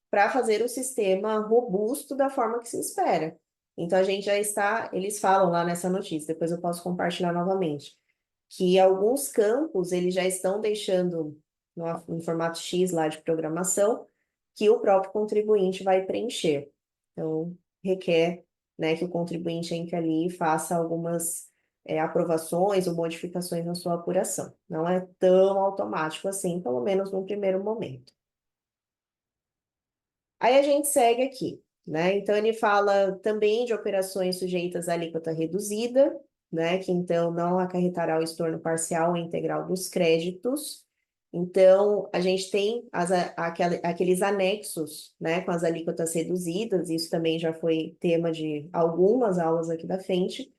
para fazer o sistema robusto da forma que se espera. Então a gente já está, eles falam lá nessa notícia, depois eu posso compartilhar novamente, que alguns campos eles já estão deixando no formato X lá de programação, que o próprio contribuinte vai preencher. Então, requer, né, que o contribuinte entre ali e faça algumas aprovações ou modificações na sua apuração. Não é tão automático assim, pelo menos no primeiro momento. Aí a gente segue aqui, né? Então ele fala também de operações sujeitas à alíquota reduzida, né? Que então não acarretará o estorno parcial ou integral dos créditos. Então a gente tem aqueles anexos, né? Com as alíquotas reduzidas, isso também já foi tema de algumas aulas aqui da frente.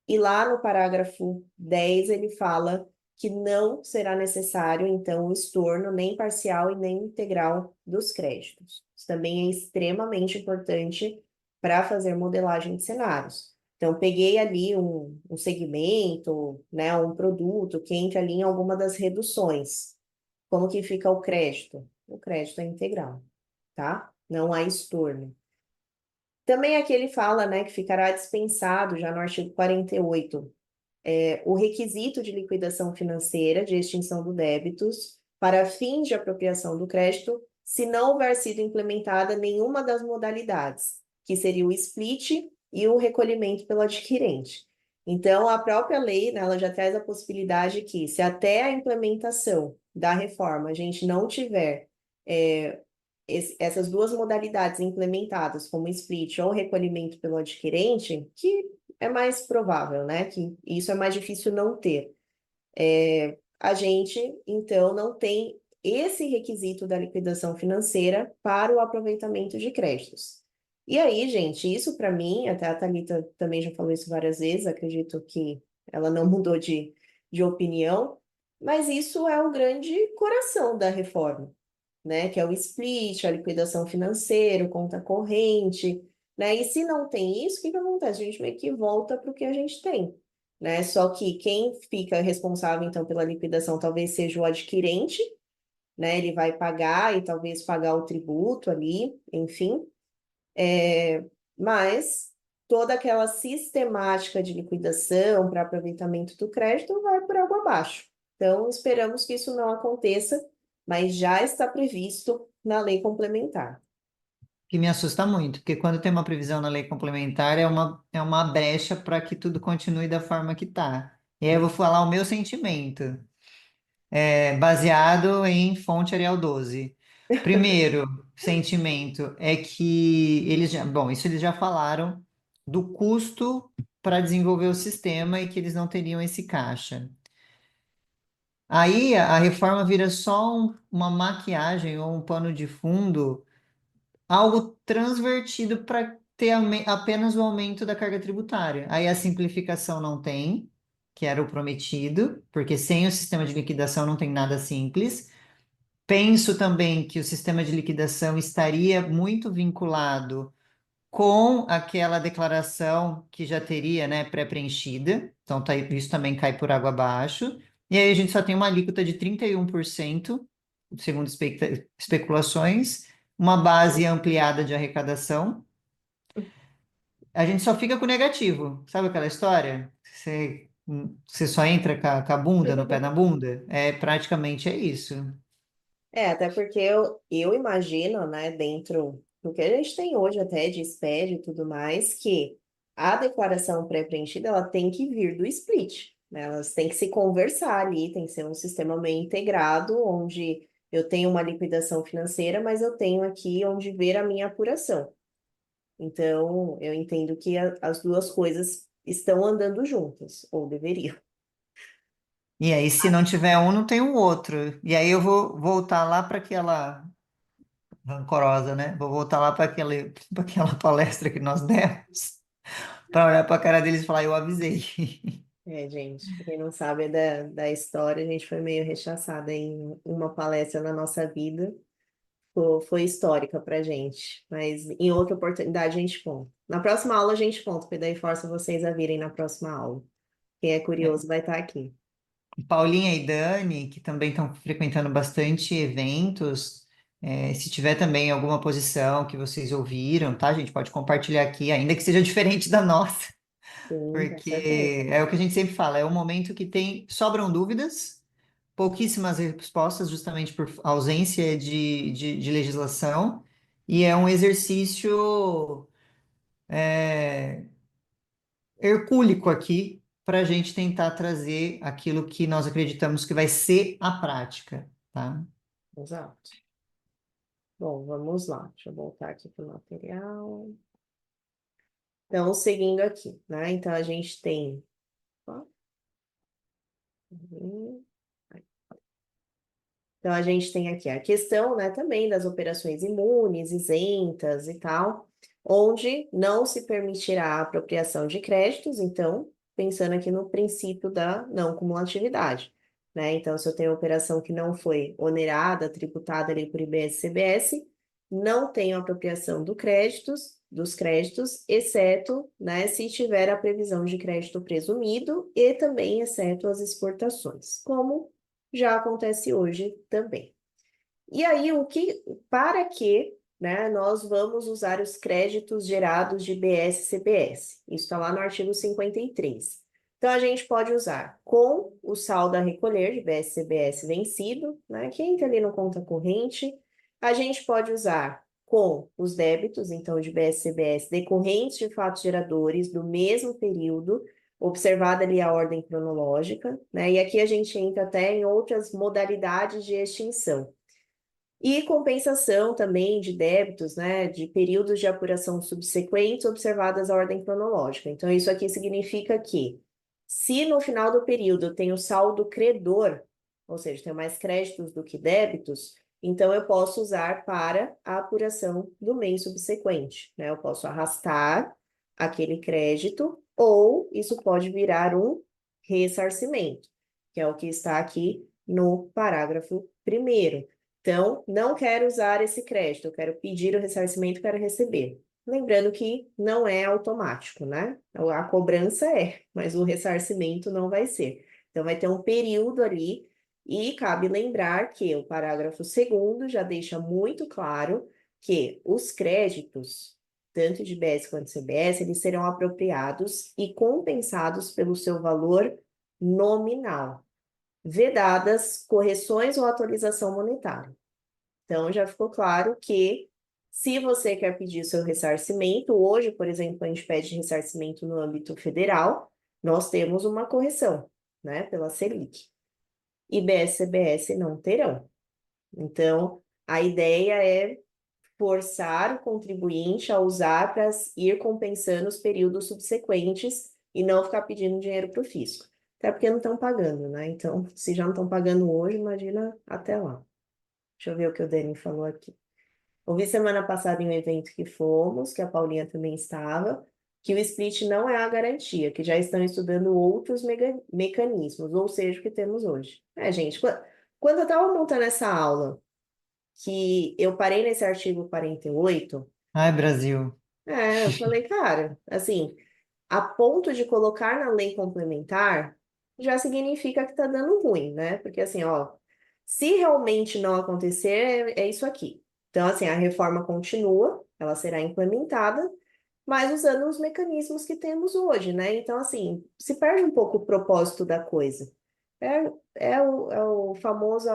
E lá no parágrafo 10 ele fala que não será necessário, então, o estorno nem parcial e nem integral dos créditos. Isso também é extremamente importante para fazer modelagem de cenários. Então, peguei ali um segmento, né, um produto que entra ali em alguma das reduções. Como que fica o crédito? O crédito é integral, tá? Não há estorno. Também aqui ele fala, né, que ficará dispensado, já no artigo 48, o requisito de liquidação financeira de extinção do débitos para fins de apropriação do crédito, se não houver sido implementada nenhuma das modalidades, que seria o split e o recolhimento pelo adquirente. Então, a própria lei, né, ela já traz a possibilidade que, se até a implementação da reforma a gente não tiver essas duas modalidades implementadas, como split ou recolhimento pelo adquirente, que é mais provável, né? Que isso é mais difícil não ter. A gente, então, não tem esse requisito da liquidação financeira para o aproveitamento de créditos. E aí, gente, isso para mim, até a Thalita também já falou isso várias vezes, acredito que ela não mudou de opinião, mas isso é o grande coração da reforma, né? Que é o split, a liquidação financeira, conta corrente, né? E se não tem isso, o que que acontece? A gente meio que volta para o que a gente tem, né? Só que quem fica responsável, então, pela liquidação talvez seja o adquirente, né? Ele vai pagar e talvez pagar o tributo ali, enfim. Mas toda aquela sistemática de liquidação para aproveitamento do crédito vai por água abaixo. Então, esperamos que isso não aconteça, mas já está previsto na lei complementar. Que me assusta muito, porque quando tem uma previsão na lei complementar, é uma brecha para que tudo continue da forma que está. E aí eu vou falar o meu sentimento, baseado em fonte Arial 12. Primeiro sentimento é que eles já, bom, isso eles já falaram do custo para desenvolver o sistema e que eles não teriam esse caixa. Aí a reforma vira só uma maquiagem ou um pano de fundo, algo transvertido para ter apenas o aumento da carga tributária. Aí a simplificação não tem, que era o prometido, porque sem o sistema de liquidação não tem nada simples. Penso também que o sistema de liquidação estaria muito vinculado com aquela declaração que já teria, né, pré-preenchida. Então, isso também cai por água abaixo. E aí a gente só tem uma alíquota de 31%, segundo especulações, uma base ampliada de arrecadação. A gente só fica com negativo. Sabe aquela história? Você só entra com a bunda no pé na bunda? Praticamente é isso. Até porque eu imagino, né, dentro do que a gente tem hoje até de SPED e tudo mais, que a declaração pré-preenchida, ela tem que vir do split, né? Elas têm que se conversar ali, tem que ser um sistema meio integrado, onde eu tenho uma liquidação financeira, mas eu tenho aqui onde ver a minha apuração. Então, eu entendo que as duas coisas estão andando juntas, ou deveriam. E aí, se não tiver um, não tem o outro. E aí eu vou voltar lá para aquela rancorosa, né? Vou voltar lá para aquela palestra que nós demos, para olhar para a cara deles e falar, eu avisei. Gente, quem não sabe da história, a gente foi meio rechaçada em uma palestra na nossa vida. Foi histórica pra gente, mas em outra oportunidade a gente conta. Na próxima aula a gente conta, porque daí força vocês a virem na próxima aula. Quem é curioso vai estar aqui. Paulinha e Dani, que também estão frequentando bastante eventos, se tiver também alguma posição que vocês ouviram, tá, gente? Pode compartilhar aqui, ainda que seja diferente da nossa, Sim, com certeza. porque é o que a gente sempre fala, é um momento que sobram dúvidas, pouquíssimas respostas, justamente por ausência de legislação, e é um exercício hercúleo aqui para a gente tentar trazer aquilo que nós acreditamos que vai ser a prática, tá? Exato. Bom, vamos lá. Deixa eu voltar aqui para o material. Então, seguindo aqui, né? Então, a gente tem. Ó, uhum. Então, a gente tem aqui a questão, né, também das operações imunes, isentas e tal, onde não se permitirá a apropriação de créditos, então, pensando aqui no princípio da não cumulatividade, né? Então, se eu tenho operação que não foi onerada, tributada ali por IBS e CBS, não tenho apropriação dos créditos, exceto, né, se tiver a previsão de crédito presumido e também exceto as exportações, como já acontece hoje também. E aí, para que, né, nós vamos usar os créditos gerados de BS-CBS? Isso está lá no artigo 53. Então, a gente pode usar com o saldo a recolher de BS-CBS vencido, né, que entra ali no conta corrente. A gente pode usar com os débitos, então, de BS-CBS decorrentes de fatos geradores do mesmo período, observada ali a ordem cronológica, né? E aqui a gente entra até em outras modalidades de extinção. E compensação também de débitos, né, de períodos de apuração subsequentes observadas a ordem cronológica. Então, isso aqui significa que, se no final do período eu tenho saldo credor, ou seja, tenho mais créditos do que débitos, então eu posso usar para a apuração do mês subsequente, né? Eu posso arrastar aquele crédito, ou isso pode virar um ressarcimento, que é o que está aqui no parágrafo 1º. Então, não quero usar esse crédito, eu quero pedir o ressarcimento, quero receber. Lembrando que não é automático, né? A cobrança é, mas o ressarcimento não vai ser. Então, vai ter um período ali, e cabe lembrar que o parágrafo 2º já deixa muito claro que os créditos, tanto de BS quanto de CBS, eles serão apropriados e compensados pelo seu valor nominal, vedadas correções ou atualização monetária. Então, já ficou claro que se você quer pedir seu ressarcimento, hoje, por exemplo, a gente pede ressarcimento no âmbito federal, nós temos uma correção, né, pela Selic. IBS e CBS não terão. Então, a ideia é forçar o contribuinte a usar para ir compensando os períodos subsequentes e não ficar pedindo dinheiro para o fisco. Até porque não estão pagando, né? Então, se já não estão pagando hoje, imagina até lá. Deixa eu ver o que o Dani falou aqui. Ouvi semana passada em um evento que fomos, que a Paulinha também estava, que o split não é a garantia, que já estão estudando outros mecanismos, ou seja, o que temos hoje. Gente, quando eu estava montando essa aula, que eu parei nesse artigo 48, Ai, Brasil. eu falei, cara, assim, a ponto de colocar na lei complementar, já significa que está dando ruim, né? Porque assim, ó, se realmente não acontecer, é isso aqui. Então, assim, a reforma continua, ela será implementada, mas usando os mecanismos que temos hoje, né? Então, assim, se perde um pouco o propósito da coisa. É o famoso,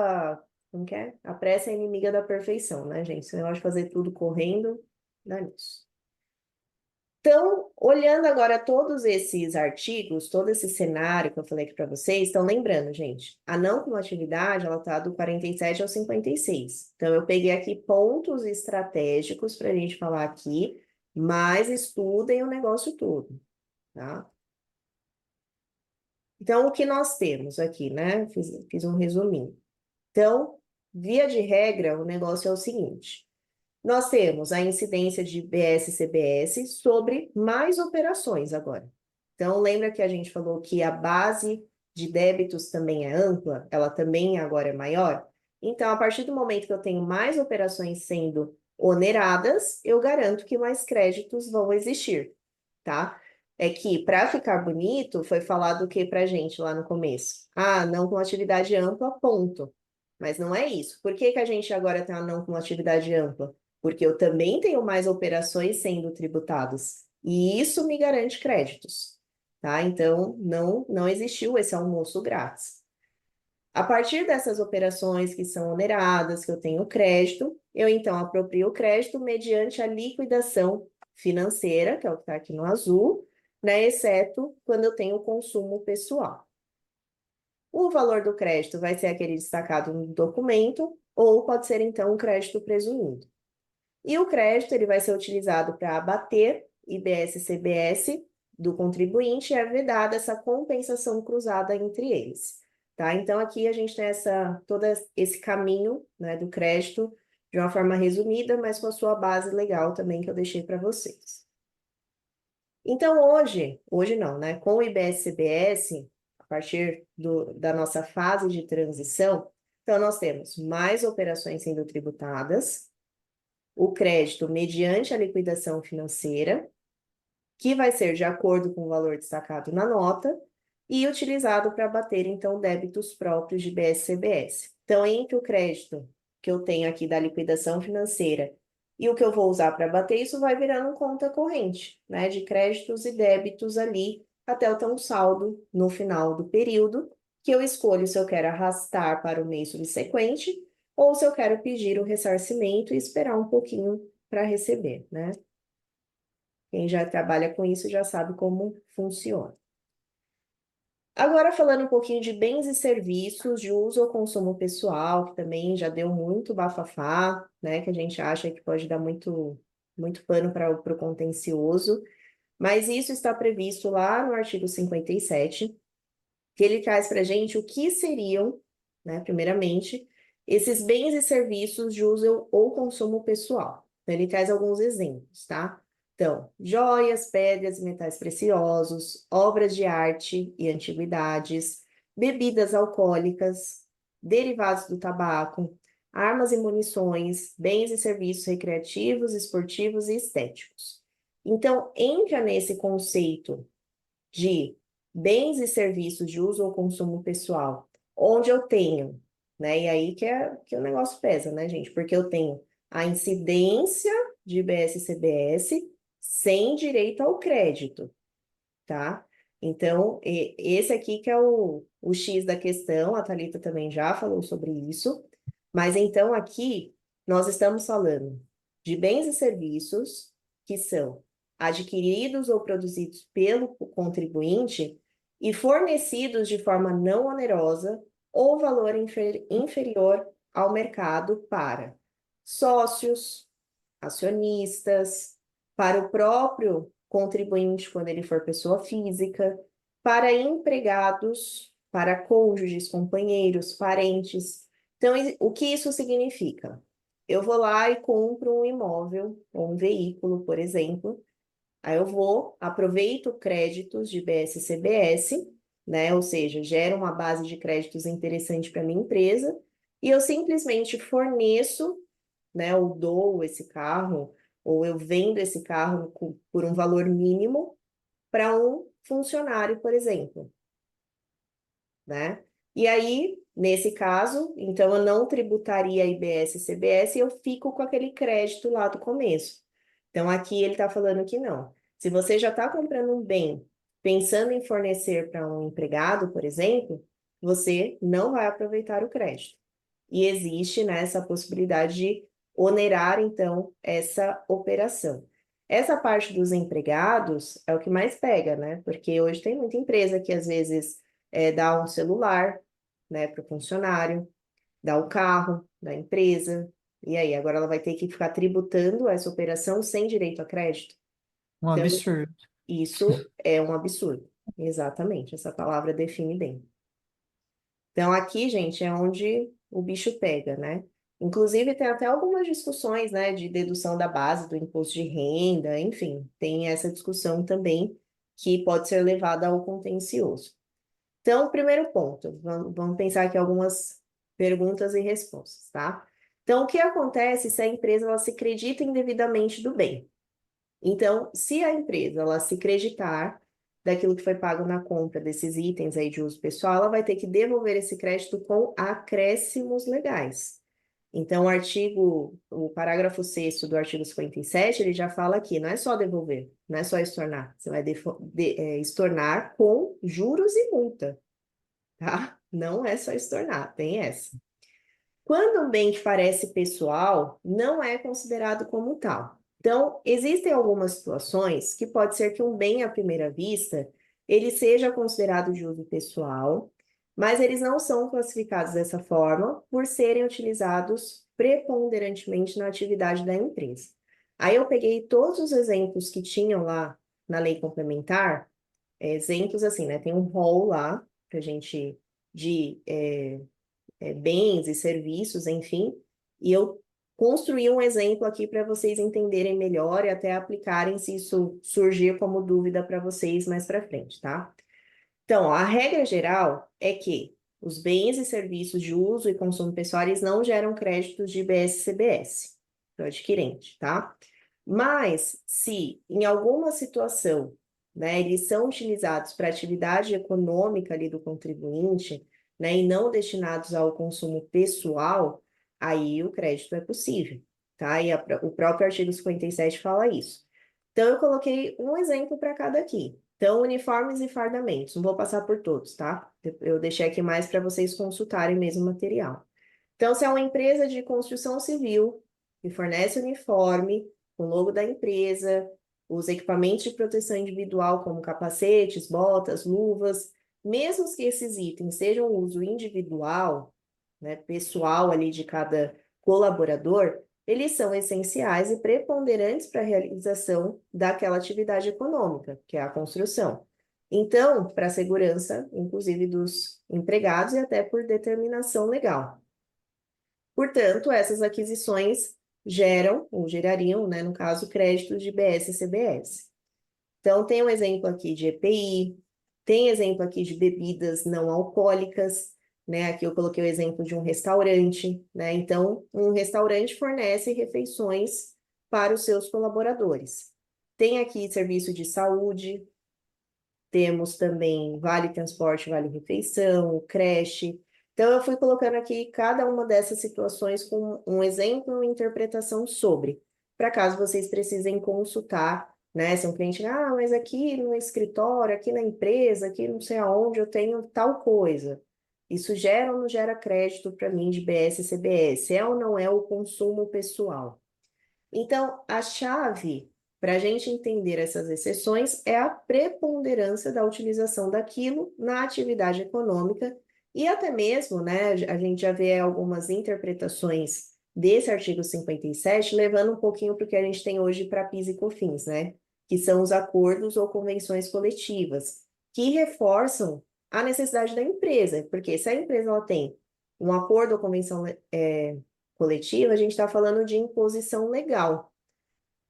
como que é? A pressa é inimiga da perfeição, né, gente? Esse negócio de fazer tudo correndo, dá nisso. Então, olhando agora todos esses artigos, todo esse cenário que eu falei aqui para vocês, estão lembrando, gente, a não cumulatividade, ela está do 47 ao 56. Então, eu peguei aqui pontos estratégicos para a gente falar aqui, mas estudem o negócio todo, tá? Então, o que nós temos aqui, né? Fiz um resuminho. Então, via de regra, o negócio é o seguinte. Nós temos a incidência de BS e CBS sobre mais operações agora. Então, lembra que a gente falou que a base de débitos também é ampla? Ela também agora é maior? Então, a partir do momento que eu tenho mais operações sendo oneradas, eu garanto que mais créditos vão existir, tá? É que, para ficar bonito, foi falado o que para a gente lá no começo? Ah, não com atividade ampla, ponto. Mas não é isso. Por que que a gente agora tem a não com atividade ampla? Porque eu também tenho mais operações sendo tributadas. E isso me garante créditos, tá? Então, não existiu esse almoço grátis. A partir dessas operações que são oneradas, que eu tenho crédito, eu então aproprio o crédito mediante a liquidação financeira, que é o que está aqui no azul, né? Exceto quando eu tenho consumo pessoal. O valor do crédito vai ser aquele destacado no documento, ou pode ser então um crédito presumido. E o crédito ele vai ser utilizado para abater IBS e CBS do contribuinte e é vedada essa compensação cruzada entre eles. Tá? Então, aqui a gente tem todo esse caminho, né, do crédito de uma forma resumida, mas com a sua base legal também que eu deixei para vocês. Então, hoje não, né? Com o IBS e CBS, a partir da nossa fase de transição, então nós temos mais operações sendo tributadas, o crédito mediante a liquidação financeira, que vai ser de acordo com o valor destacado na nota, e utilizado para abater, então, débitos próprios de BS-CBS. Então, entre o crédito que eu tenho aqui da liquidação financeira e o que eu vou usar para abater, isso vai virando conta corrente, né, de créditos e débitos ali, até eu ter um saldo no final do período, que eu escolho se eu quero arrastar para o mês subsequente, ou se eu quero pedir o ressarcimento e esperar um pouquinho para receber, né? Quem já trabalha com isso já sabe como funciona. Agora, falando um pouquinho de bens e serviços de uso ou consumo pessoal, que também já deu muito bafafá, né? Que a gente acha que pode dar muito, muito pano para o contencioso. Mas isso está previsto lá no artigo 57, que ele traz para a gente o que seriam, né, primeiramente, esses bens e serviços de uso ou consumo pessoal. Então, ele traz alguns exemplos, tá? Então, joias, pedras e metais preciosos, obras de arte e antiguidades, bebidas alcoólicas, derivados do tabaco, armas e munições, bens e serviços recreativos, esportivos e estéticos. Então, entra nesse conceito de bens e serviços de uso ou consumo pessoal, onde eu tenho, né? E aí que o negócio pesa, né, gente? Porque eu tenho a incidência de IBS e CBS sem direito ao crédito, tá? Então, esse aqui que é o X da questão, a Thalita também já falou sobre isso, mas então aqui nós estamos falando de bens e serviços que são adquiridos ou produzidos pelo contribuinte e fornecidos de forma não onerosa ou valor inferior ao mercado para sócios, acionistas, para o próprio contribuinte, quando ele for pessoa física, para empregados, para cônjuges, companheiros, parentes. Então, o que isso significa? Eu vou lá e compro um imóvel ou um veículo, por exemplo. Aí eu vou, aproveito créditos de BS-CBS, né? Ou seja, gero uma base de créditos interessante para minha empresa e eu simplesmente forneço, né? Ou dou esse carro, ou eu vendo esse carro por um valor mínimo para um funcionário, por exemplo, né? E aí, nesse caso, então eu não tributaria IBS e CBS e eu fico com aquele crédito lá do começo. Então, aqui ele está falando que não. Se você já está comprando um bem pensando em fornecer para um empregado, por exemplo, você não vai aproveitar o crédito. E existe, né, essa possibilidade de onerar, então, essa operação. Essa parte dos empregados é o que mais pega, né? Porque hoje tem muita empresa que às vezes dá um celular, né, para o funcionário, dá o carro da empresa, e aí agora ela vai ter que ficar tributando essa operação sem direito a crédito. Um Então, absurdo. isso é um absurdo. Exatamente, essa palavra define bem. Então, aqui, gente, é onde o bicho pega, né? Inclusive, tem até algumas discussões, né, de dedução da base do imposto de renda, enfim, tem essa discussão também que pode ser levada ao contencioso. Então, primeiro ponto, vamos pensar aqui algumas perguntas e respostas, tá? Então, o que acontece se a empresa ela se acredita indevidamente do bem? Então, se a empresa ela se creditar daquilo que foi pago na compra desses itens aí de uso pessoal, ela vai ter que devolver esse crédito com acréscimos legais. Então, o parágrafo 6º do artigo 57, ele já fala aqui, não é só devolver, não é só estornar, você vai estornar com juros e multa, tá? Não é só estornar, tem essa. Quando um bem que parece pessoal, não é considerado como tal. Então, existem algumas situações que pode ser que um bem à primeira vista, ele seja considerado de uso pessoal, mas eles não são classificados dessa forma por serem utilizados preponderantemente na atividade da empresa. Aí eu peguei todos os exemplos que tinham lá na lei complementar, exemplos assim, né? Tem um rol lá, que a gente, de bens e serviços, enfim, e eu construí um exemplo aqui para vocês entenderem melhor e até aplicarem se isso surgir como dúvida para vocês mais para frente, tá? Então, ó, a regra geral é que os bens e serviços de uso e consumo pessoal eles não geram créditos de IBS e CBS do adquirente, tá? Mas se em alguma situação, né, eles são utilizados para atividade econômica ali do contribuinte, né, e não destinados ao consumo pessoal, aí o crédito é possível, tá? E o próprio artigo 57 fala isso. Então, eu coloquei um exemplo para cada aqui. Então, uniformes e fardamentos. Não vou passar por todos, tá? Eu deixei aqui mais para vocês consultarem mesmo o material. Então, se é uma empresa de construção civil que fornece uniforme, com o logo da empresa, os equipamentos de proteção individual, como capacetes, botas, luvas, mesmo que esses itens sejam uso individual, né, pessoal ali de cada colaborador, eles são essenciais e preponderantes para a realização daquela atividade econômica, que é a construção. Então, para a segurança, inclusive dos empregados e até por determinação legal. Portanto, essas aquisições geram, ou gerariam, né, no caso, créditos de IBS e CBS. Então, tem um exemplo aqui de EPI, tem exemplo aqui de bebidas não alcoólicas, né? Aqui eu coloquei o exemplo de um restaurante, né? Então, um restaurante fornece refeições para os seus colaboradores. Tem aqui serviço de saúde, temos também vale transporte, vale refeição, creche. Então, eu fui colocando aqui cada uma dessas situações com um exemplo e uma interpretação sobre, para caso vocês precisem consultar, né? Se um cliente, mas aqui no escritório, aqui na empresa, aqui não sei aonde eu tenho tal coisa. Isso gera ou não gera crédito para mim de BS e CBS? É ou não é o consumo pessoal? Então, a chave para a gente entender essas exceções é a preponderância da utilização daquilo na atividade econômica e até mesmo, né, a gente já vê algumas interpretações desse artigo 57, levando um pouquinho para o que a gente tem hoje para PIS e COFINS, né, que são os acordos ou convenções coletivas, que reforçam a necessidade da empresa, porque se a empresa ela tem um acordo ou convenção coletiva, a gente está falando de imposição legal.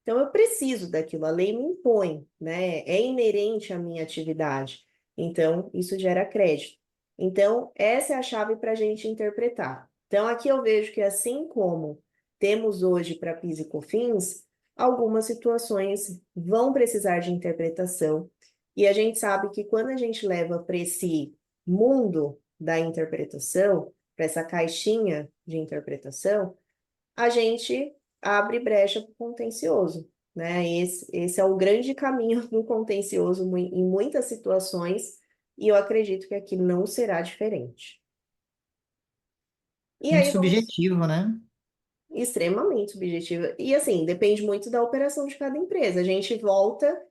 Então, eu preciso daquilo, a lei me impõe, né? É inerente à minha atividade. Então, isso gera crédito. Então, essa é a chave para a gente interpretar. Então, aqui eu vejo que, assim como temos hoje para PIS e COFINS, algumas situações vão precisar de interpretação. E a gente sabe que quando a gente leva para esse mundo da interpretação, para essa caixinha de interpretação, a gente abre brecha para o contencioso, né? Esse é o grande caminho do contencioso em muitas situações, e eu acredito que aqui não será diferente. E Muito aí vamos subjetivo, né? extremamente subjetiva. E assim, depende muito da operação de cada empresa. A gente volta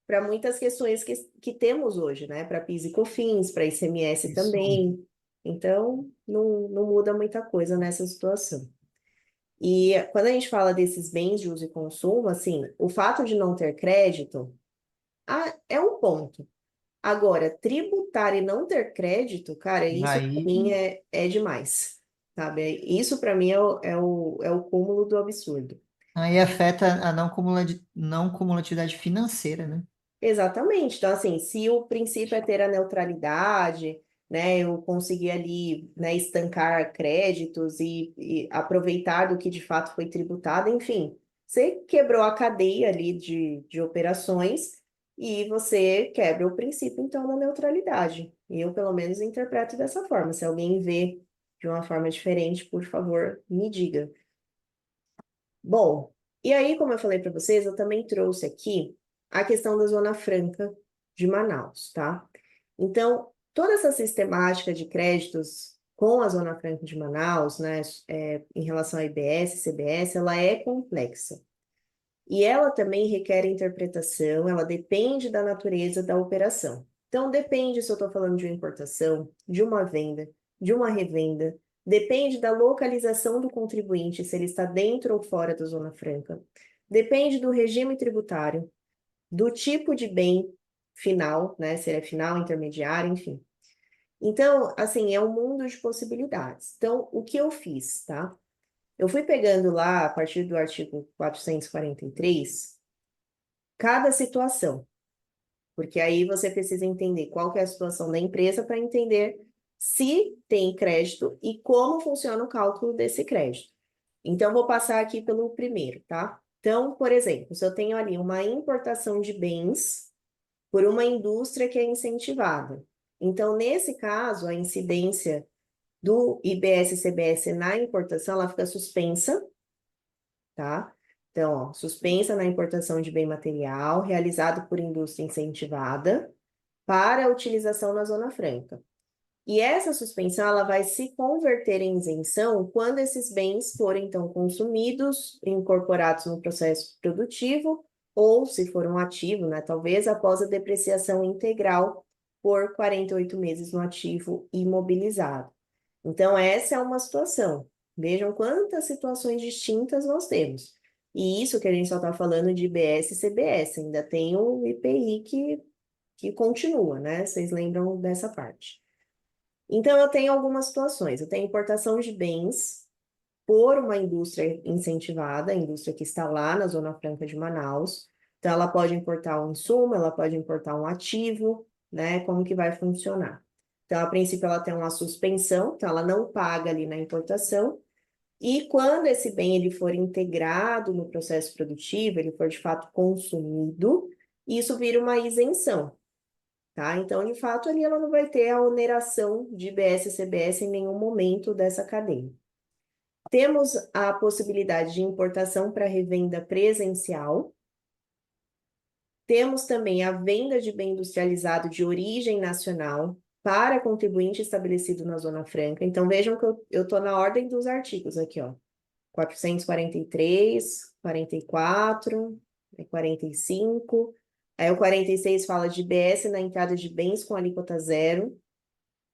para muitas questões que temos hoje, né? Para PIS e COFINS, para ICMS Isso. também. Então, não muda muita coisa nessa situação. E quando a gente fala desses bens de uso e consumo, assim, o fato de não ter crédito é um ponto. Agora, tributar e não ter crédito, cara, isso para Aí, mim é demais, sabe? Isso para mim é o cúmulo do absurdo. aí afeta a não cumulatividade financeira, né? Exatamente. Então, assim, se o princípio é ter a neutralidade, né, eu conseguir ali, né, estancar créditos e aproveitar do que de fato foi tributado, enfim, você quebrou a cadeia ali de operações e você quebra o princípio, então, da neutralidade. Eu, pelo menos, interpreto dessa forma. Se alguém vê de uma forma diferente, por favor, me diga. Bom, e aí, como eu falei para vocês, eu também trouxe aqui a questão da Zona Franca de Manaus, tá? Então, toda essa sistemática de créditos com a Zona Franca de Manaus, né, em relação a IBS, CBS, ela é complexa. E ela também requer interpretação, ela depende da natureza da operação. Então, depende se eu estou falando de uma importação, de uma venda, de uma revenda, depende da localização do contribuinte, se ele está dentro ou fora da Zona Franca, depende do regime tributário, do tipo de bem final, né? Se ele é final, intermediário, enfim. Então, assim, é um mundo de possibilidades. Então, o que eu fiz, tá? Eu fui pegando lá, a partir do artigo 443, cada situação, porque aí você precisa entender qual que é a situação da empresa para entender se tem crédito e como funciona o cálculo desse crédito. Então, vou passar aqui pelo primeiro, tá? Então, por exemplo, se eu tenho ali uma importação de bens por uma indústria que é incentivada. Então, nesse caso, a incidência do IBS-CBS na importação, ela fica suspensa, tá? Então, ó, suspensa na importação de bem material realizado por indústria incentivada para a utilização na Zona Franca. E essa suspensão ela vai se converter em isenção quando esses bens forem então consumidos, incorporados no processo produtivo, ou se for um ativo, né, talvez após a depreciação integral por 48 meses no ativo imobilizado. Então, essa é uma situação. Vejam quantas situações distintas nós temos. E isso que a gente só está falando de IBS e CBS, ainda tem o IPI que continua, né? Vocês lembram dessa parte. Então, eu tenho algumas situações. Eu tenho importação de bens por uma indústria incentivada, a indústria que está lá na Zona Franca de Manaus. Então, ela pode importar um insumo, ela pode importar um ativo, né? Como que vai funcionar? Então, a princípio, ela tem uma suspensão, então ela não paga ali na importação, e quando esse bem ele for integrado no processo produtivo, ele for de fato consumido, isso vira uma isenção, tá? Então, de fato, ali ela não vai ter a oneração de IBS e CBS em nenhum momento dessa cadeia. Temos a possibilidade de importação para revenda presencial. Temos também a venda de bem industrializado de origem nacional para contribuinte estabelecido na Zona Franca. Então, vejam que eu estou na ordem dos artigos aqui, ó. 443, 44, 45. Aí o 46 fala de IBS na entrada de bens com alíquota zero.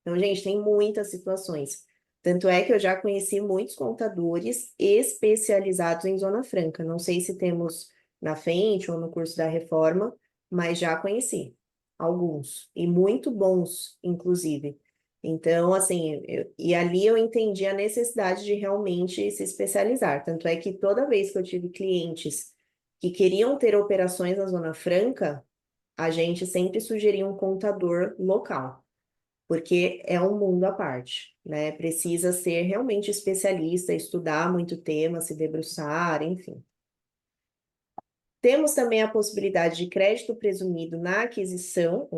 Então, gente, tem muitas situações. Tanto é que eu já conheci muitos contadores especializados em Zona Franca. Não sei se temos na frente ou no curso da reforma, mas já conheci alguns, e muito bons, inclusive. Então, assim, e ali eu entendi a necessidade de realmente se especializar. Tanto é que toda vez que eu tive clientes que queriam ter operações na Zona Franca, a gente sempre sugeria um contador local, porque é um mundo à parte, né? Precisa ser realmente especialista, estudar muito tema, se debruçar, enfim. Temos também a possibilidade de crédito presumido na aquisição,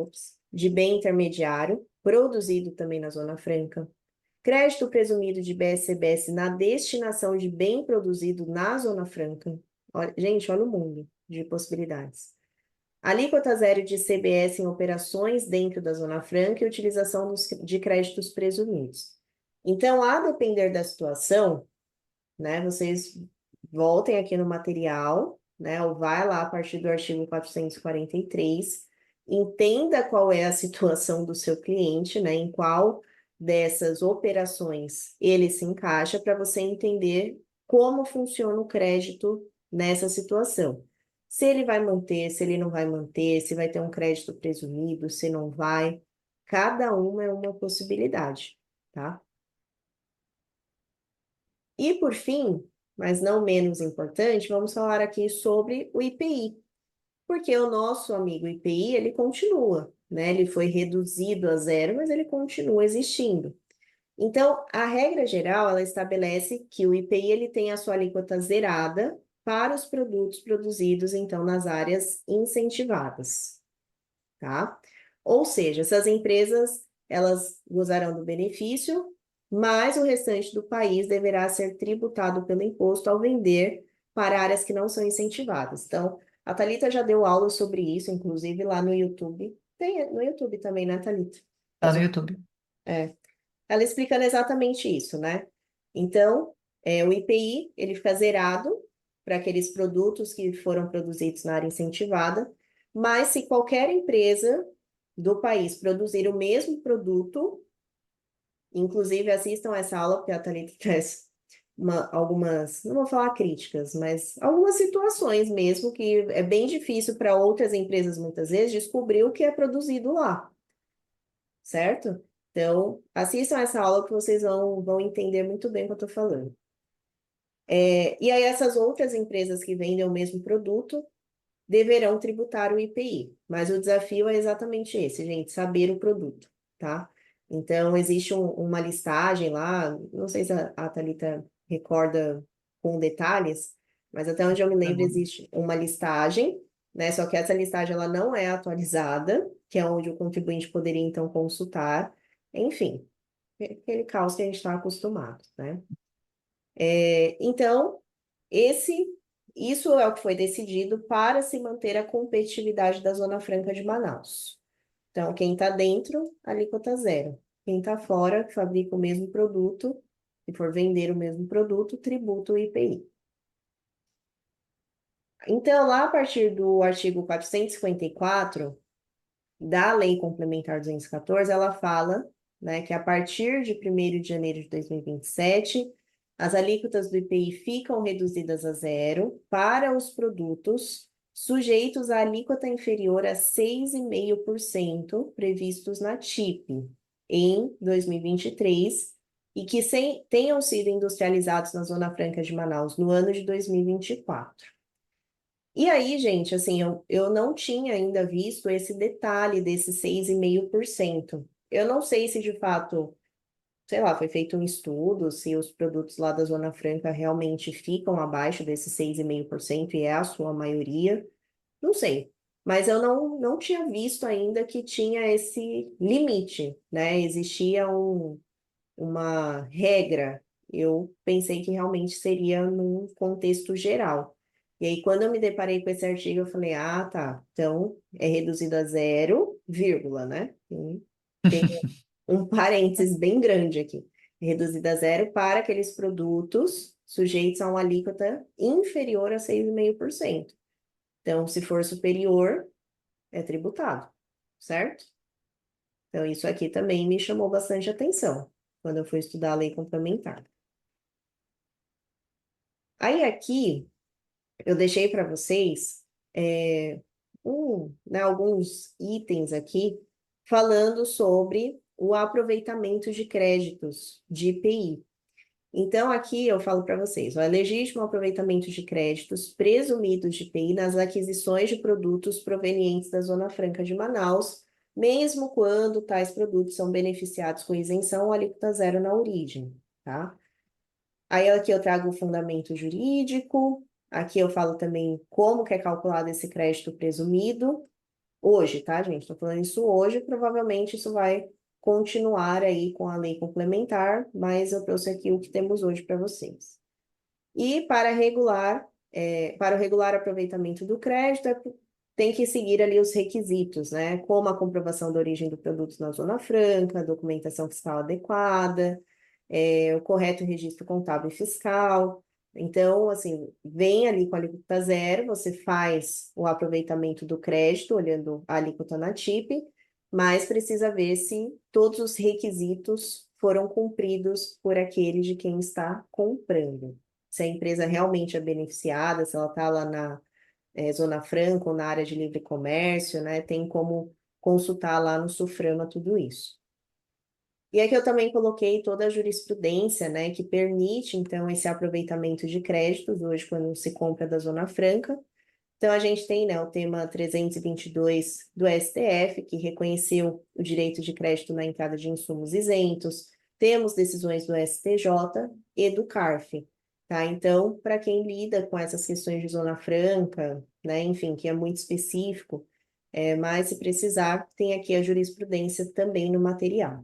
de bem intermediário, produzido também na Zona Franca. Crédito presumido de BSCBS na destinação de bem produzido na Zona Franca. Olha, gente, olha o mundo de possibilidades. Alíquota zero de CBS em operações dentro da Zona Franca e utilização de créditos presumidos. Então, a depender da situação, né, vocês voltem aqui no material, né, ou vai lá a partir do artigo 443, entenda qual é a situação do seu cliente, né, em qual dessas operações ele se encaixa, para você entender como funciona o crédito nessa situação. Se ele vai manter, se ele não vai manter, se vai ter um crédito presumido, se não vai. Cada uma é uma possibilidade, tá? E por fim, mas não menos importante, vamos falar aqui sobre o IPI, porque o nosso amigo IPI, ele continua, né? Ele foi reduzido a zero, mas ele continua existindo. Então, a regra geral, ela estabelece que o IPI ele tem a sua alíquota zerada para os produtos produzidos, então, nas áreas incentivadas, tá? Ou seja, essas empresas, elas gozarão do benefício, mas o restante do país deverá ser tributado pelo imposto ao vender para áreas que não são incentivadas. Então, a Thalita já deu aula sobre isso, inclusive lá no YouTube. Tem no YouTube também, né, Thalita? Tá no YouTube. Ela explicando exatamente isso, né? Então, o IPI, ele fica zerado para aqueles produtos que foram produzidos na área incentivada, mas se qualquer empresa do país produzir o mesmo produto, inclusive assistam essa aula, porque a Thalita traz algumas, não vou falar críticas, mas algumas situações mesmo que é bem difícil para outras empresas, muitas vezes, descobrir o que é produzido lá, certo? Então, assistam essa aula que vocês vão entender muito bem o que eu estou falando. E aí, essas outras empresas que vendem o mesmo produto deverão tributar o IPI, mas o desafio é exatamente esse, gente, saber o produto, tá? Então, existe uma listagem lá, não sei se a Thalita recorda com detalhes, mas até onde eu me lembro, existe uma listagem, né? Só que essa listagem ela não é atualizada, que é onde o contribuinte poderia, então, consultar. Enfim, aquele caos que a gente está acostumado, né? Então, isso é o que foi decidido para se manter a competitividade da Zona Franca de Manaus. Então, quem está dentro, alíquota zero. Quem está fora, que fabrica o mesmo produto, se for vender o mesmo produto, tributa o IPI. Então, lá a partir do artigo 454 da Lei Complementar 214, ela fala, né, que a partir de 1º de janeiro de 2027, as alíquotas do IPI ficam reduzidas a zero para os produtos sujeitos à alíquota inferior a 6,5% previstos na TIP em 2023 e que tenham sido industrializados na Zona Franca de Manaus no ano de 2024. E aí, gente, assim, eu não tinha ainda visto esse detalhe desse 6,5%. Eu não sei se de fato, sei lá, foi feito um estudo, se os produtos lá da Zona Franca realmente ficam abaixo desse 6,5% e é a sua maioria. Não sei. Mas eu não tinha visto ainda que tinha esse limite, né? Existia uma regra. Eu pensei que realmente seria num contexto geral. E aí, quando eu me deparei com esse artigo, eu falei, ah, tá, então é reduzido a zero, vírgula, né? Tem um parênteses bem grande aqui. Reduzido a zero para aqueles produtos sujeitos a uma alíquota inferior a 6,5%. Então, se for superior, é tributado, certo? Então, isso aqui também me chamou bastante atenção quando eu fui estudar a lei complementar. Aí aqui eu deixei para vocês né, alguns itens aqui falando sobre o aproveitamento de créditos de IPI. Então, aqui eu falo para vocês, ó, é legítimo aproveitamento de créditos presumidos de IPI nas aquisições de produtos provenientes da Zona Franca de Manaus, mesmo quando tais produtos são beneficiados com isenção ou alíquota zero na origem, tá? Aí aqui eu trago o fundamento jurídico, aqui eu falo também como que é calculado esse crédito presumido, hoje, tá, gente? Estou falando isso hoje, provavelmente isso vai continuar aí com a lei complementar, mas eu trouxe aqui o que temos hoje para vocês. E para o regular aproveitamento do crédito, tem que seguir ali os requisitos, né? Como a comprovação da origem do produto na Zona Franca, documentação fiscal adequada, o correto registro contábil e fiscal. Então, assim, vem ali com a alíquota zero, você faz o aproveitamento do crédito, olhando a alíquota na TIP, mas precisa ver se todos os requisitos foram cumpridos por aquele de quem está comprando. Se a empresa realmente é beneficiada, se ela está lá na Zona Franca ou na área de livre comércio, né? Tem como consultar lá no Suframa tudo isso. E aqui eu também coloquei toda a jurisprudência, né, que permite, então, esse aproveitamento de créditos, hoje, quando se compra da Zona Franca. Então, a gente tem, né, o tema 322 do STF, que reconheceu o direito de crédito na entrada de insumos isentos. Temos decisões do STJ e do CARF, tá? Então, para quem lida com essas questões de Zona Franca, né, enfim, que é muito específico, mas se precisar, tem aqui a jurisprudência também no material.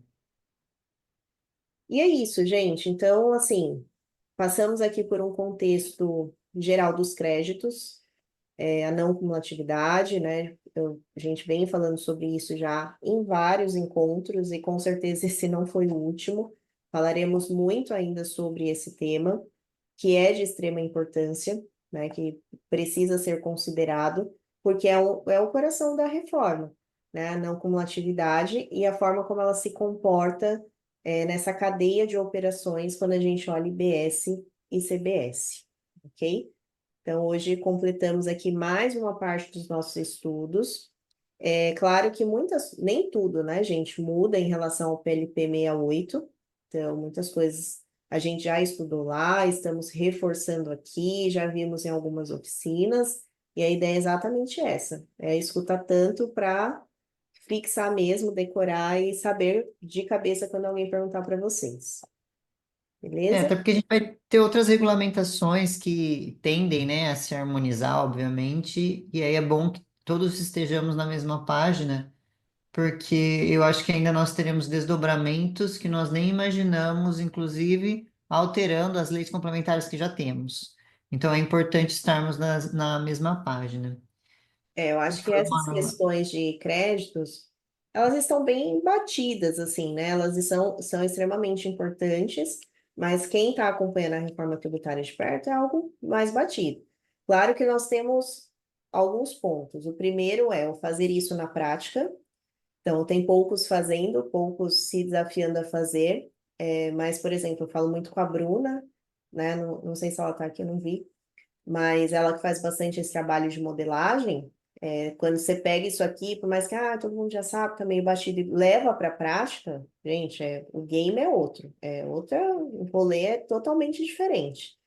E é isso, gente. Então, assim, passamos aqui por um contexto geral dos créditos, a não cumulatividade, né? A gente vem falando sobre isso já em vários encontros, e com certeza esse não foi o último. Falaremos muito ainda sobre esse tema, que é de extrema importância, né? Que precisa ser considerado, porque é o coração da reforma, né? A não cumulatividade e a forma como ela se comporta, nessa cadeia de operações quando a gente olha IBS e CBS, ok? Então, hoje completamos aqui mais uma parte dos nossos estudos. É claro que nem tudo, né, gente, muda em relação ao PLP 68. Então, muitas coisas a gente já estudou lá, estamos reforçando aqui, já vimos em algumas oficinas, e a ideia é exatamente essa: é escutar tanto para fixar mesmo, decorar e saber de cabeça quando alguém perguntar para vocês. Beleza? Até porque a gente vai ter outras regulamentações que tendem, né, a se harmonizar, obviamente, e aí é bom que todos estejamos na mesma página, porque eu acho que ainda nós teremos desdobramentos que nós nem imaginamos, inclusive alterando as leis complementares que já temos. Então é importante estarmos na mesma página. Eu acho que essas questões de créditos, elas estão bem batidas, assim, né? Elas são extremamente importantes, mas quem está acompanhando a reforma tributária de perto é algo mais batido. Claro que nós temos alguns pontos. O primeiro é o fazer isso na prática. Então, tem poucos fazendo, poucos se desafiando a fazer. Mas, por exemplo, eu falo muito com a Bruna, né? Não sei se ela está aqui, eu não vi, mas ela que faz bastante esse trabalho de modelagem. Quando você pega isso aqui, por mais que todo mundo já sabe, tá meio batido, e leva para a prática, gente, o game é outro, o rolê é totalmente diferente.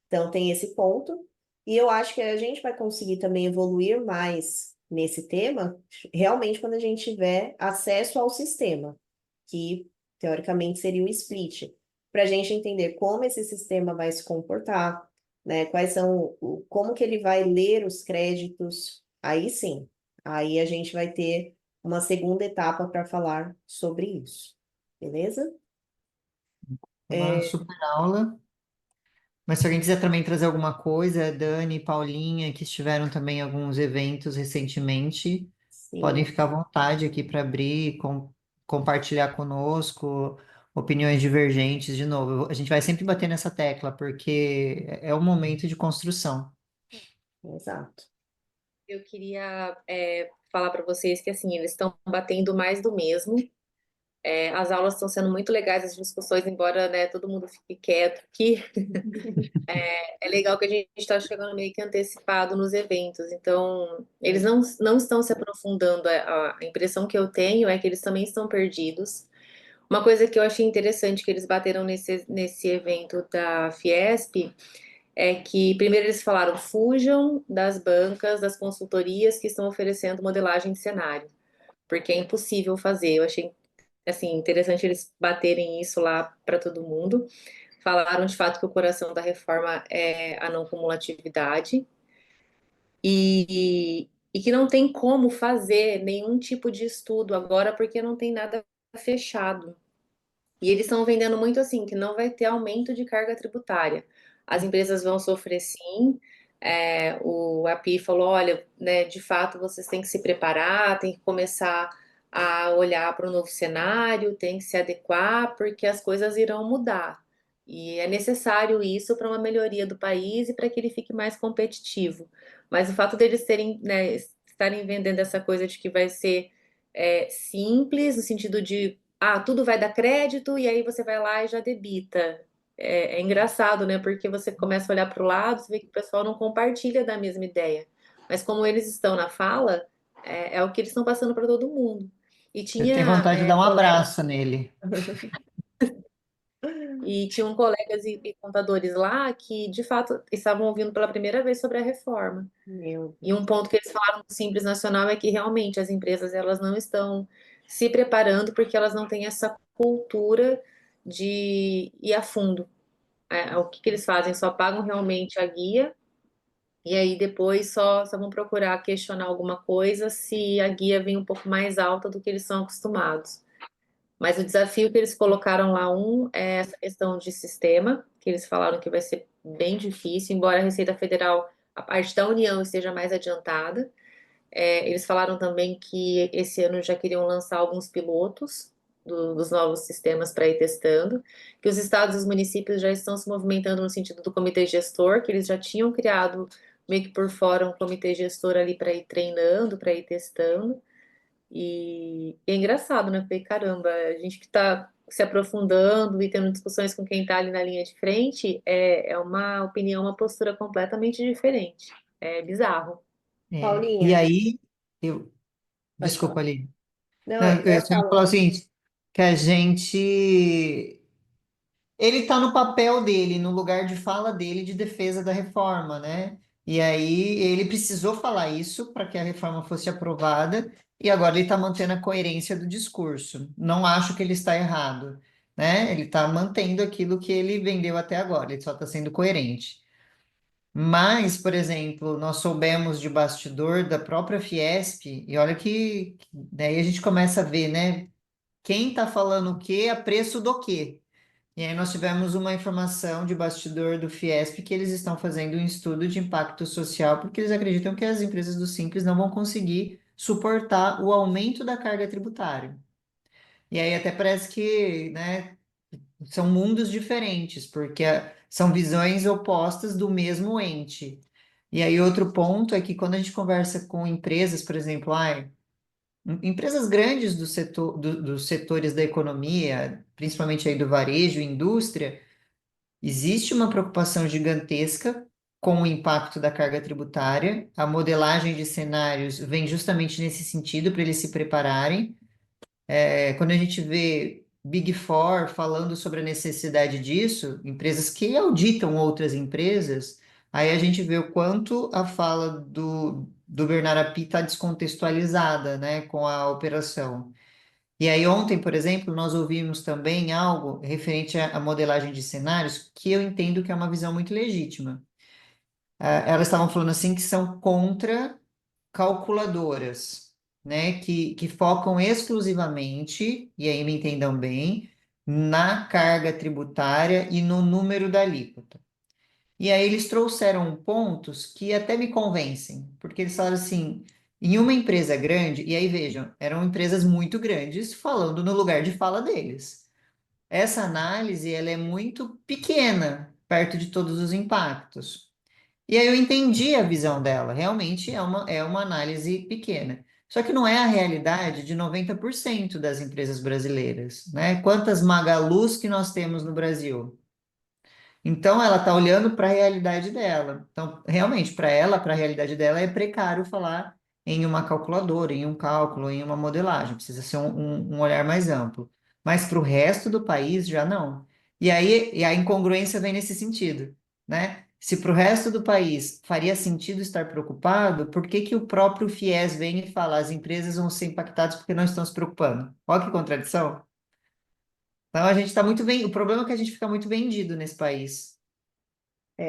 Então tem esse ponto, e eu acho que a gente vai conseguir também evoluir mais nesse tema, realmente quando a gente tiver acesso ao sistema, que teoricamente seria o split, para a gente entender como esse sistema vai se comportar, né? Quais são, como que ele vai ler os créditos, aí sim, aí a gente vai ter uma segunda etapa para falar sobre isso, beleza? Uma É, super aula. Mas se alguém quiser também trazer alguma coisa, Dani, Paulinha, que estiveram também em alguns eventos recentemente, podem sim. ficar à vontade aqui para abrir, compartilhar conosco opiniões divergentes de novo. A gente vai sempre bater nessa tecla, porque é um momento de construção. Exato. Eu queria falar para vocês que assim eles estão batendo mais do mesmo. As aulas estão sendo muito legais, as discussões, embora né, todo mundo fique quieto aqui. É legal que a gente está chegando meio que antecipado nos eventos. Então eles não estão se aprofundando. A impressão que eu tenho é que eles também estão perdidos. Uma coisa que eu achei interessante que eles bateram nesse evento da Fiesp é que primeiro eles falaram fujam das bancas, das consultorias que estão oferecendo modelagem de cenário, porque é impossível fazer. Eu achei assim interessante eles baterem isso lá para todo mundo. Falaram de fato que o coração da reforma é a não cumulatividade e que não tem como fazer nenhum tipo de estudo agora porque não tem nada fechado. E eles estão vendendo muito assim, que não vai ter aumento de carga tributária. As empresas vão sofrer sim. O API falou, olha, né, de fato vocês têm que se preparar, tem que começar a olhar para o novo cenário, tem que se adequar, porque as coisas irão mudar. E é necessário isso para uma melhoria do país e para que ele fique mais competitivo. Mas o fato deles terem, né, estarem vendendo essa coisa de que vai ser simples, no sentido de tudo vai dar crédito e aí você vai lá e já debita. É engraçado, né? Porque você começa a olhar para o lado, você vê que o pessoal não compartilha da mesma ideia. Mas como eles estão na fala, é o que eles estão passando para todo mundo. E Eu tenho tinha vontade de dar um colegas abraço nele. e tinham colegas e contadores lá que de fato estavam ouvindo pela primeira vez sobre a reforma. Meu E um Deus. ponto que eles falaram do Simples Nacional é que realmente as empresas elas não estão se preparando porque elas não têm essa cultura de ir a fundo. O que eles fazem? Só pagam realmente a guia e aí depois só vão procurar questionar alguma coisa se a guia vem um pouco mais alta do que eles são acostumados. Mas o desafio que eles colocaram lá, é essa questão de sistema, que eles falaram que vai ser bem difícil, embora a Receita Federal, a parte da União esteja mais adiantada. Eles falaram também que esse ano já queriam lançar alguns pilotos dos novos sistemas para ir testando, que os estados e os municípios já estão se movimentando no sentido do comitê gestor, que eles já tinham criado meio que por fora um comitê gestor ali para ir treinando, para ir testando. E é engraçado, né? Porque, caramba, a gente que está se aprofundando e tendo discussões com quem está ali na linha de frente, é uma opinião, uma postura completamente diferente. É bizarro. E Paulinha, aí, pode desculpa falar. ali. Não, Não, eu eu só ia falo. falar o seguinte, que a gente ele está no papel dele, no lugar de fala dele de defesa da reforma, né? E aí ele precisou falar isso para que a reforma fosse aprovada, e agora ele está mantendo a coerência do discurso. Não acho que ele está errado, né? Ele está mantendo aquilo que ele vendeu até agora, ele só está sendo coerente. Mas, por exemplo, nós soubemos de bastidor da própria Fiesp, e olha que daí a gente começa a ver, né? Quem está falando o quê a preço do quê? E aí nós tivemos uma informação de bastidor do Fiesp que eles estão fazendo um estudo de impacto social porque eles acreditam que as empresas do Simples não vão conseguir suportar o aumento da carga tributária. E aí até parece que, né, são mundos diferentes, porque são visões opostas do mesmo ente. E aí outro ponto é que quando a gente conversa com empresas, por exemplo, empresas grandes do setor, dos setores da economia, principalmente aí do varejo, indústria, existe uma preocupação gigantesca com o impacto da carga tributária. A modelagem de cenários vem justamente nesse sentido, para eles se prepararem. Quando a gente vê Big Four falando sobre a necessidade disso, empresas que auditam outras empresas, aí a gente vê o quanto a fala do Bernard Api está descontextualizada, né, com a operação. E aí ontem, por exemplo, nós ouvimos também algo referente à modelagem de cenários que eu entendo que é uma visão muito legítima. Elas estavam falando assim que são contra calculadoras, né, que focam exclusivamente, e aí me entendam bem, na carga tributária e no número da alíquota. E aí eles trouxeram pontos que até me convencem, porque eles falaram assim, em uma empresa grande, e aí vejam, eram empresas muito grandes falando no lugar de fala deles. Essa análise, ela é muito pequena, perto de todos os impactos. E aí eu entendi a visão dela, realmente é uma análise pequena. Só que não é a realidade de 90% das empresas brasileiras, né? Quantas Magalus que nós temos no Brasil? Então, ela está olhando para a realidade dela. Então, realmente, para ela, para a realidade dela, é precário falar em uma calculadora, em um cálculo, em uma modelagem. Precisa ser um olhar mais amplo. Mas para o resto do país, já não. E aí, a incongruência vem nesse sentido, né? Se para o resto do país faria sentido estar preocupado, por que que o próprio FIES vem e fala as empresas vão ser impactadas porque não estão se preocupando? Olha que contradição. Então, a gente está muito bem. O problema é que a gente fica muito vendido nesse país.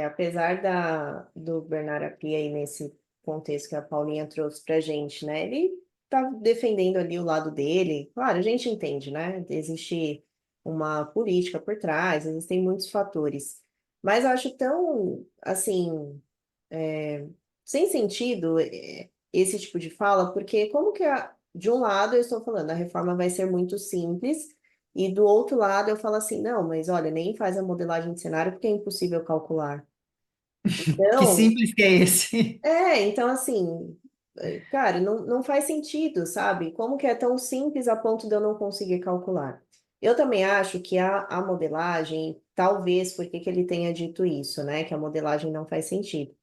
Apesar do Bernard Api aí nesse contexto que a Paulinha trouxe para a gente, né? Ele tá defendendo ali o lado dele. Claro, a gente entende, né? Existe uma política por trás, existem muitos fatores. Mas eu acho tão, assim, sem sentido esse tipo de fala, porque como que de um lado eu estou falando, a reforma vai ser muito simples, e do outro lado eu falo assim, não, mas olha, nem faz a modelagem de cenário porque é impossível calcular. Que Então, simples que é esse? então assim, cara, não faz sentido, sabe? Como que é tão simples a ponto de eu não conseguir calcular? Eu também acho que a modelagem, talvez, porque que ele tenha dito isso, né? Que a modelagem não faz sentido.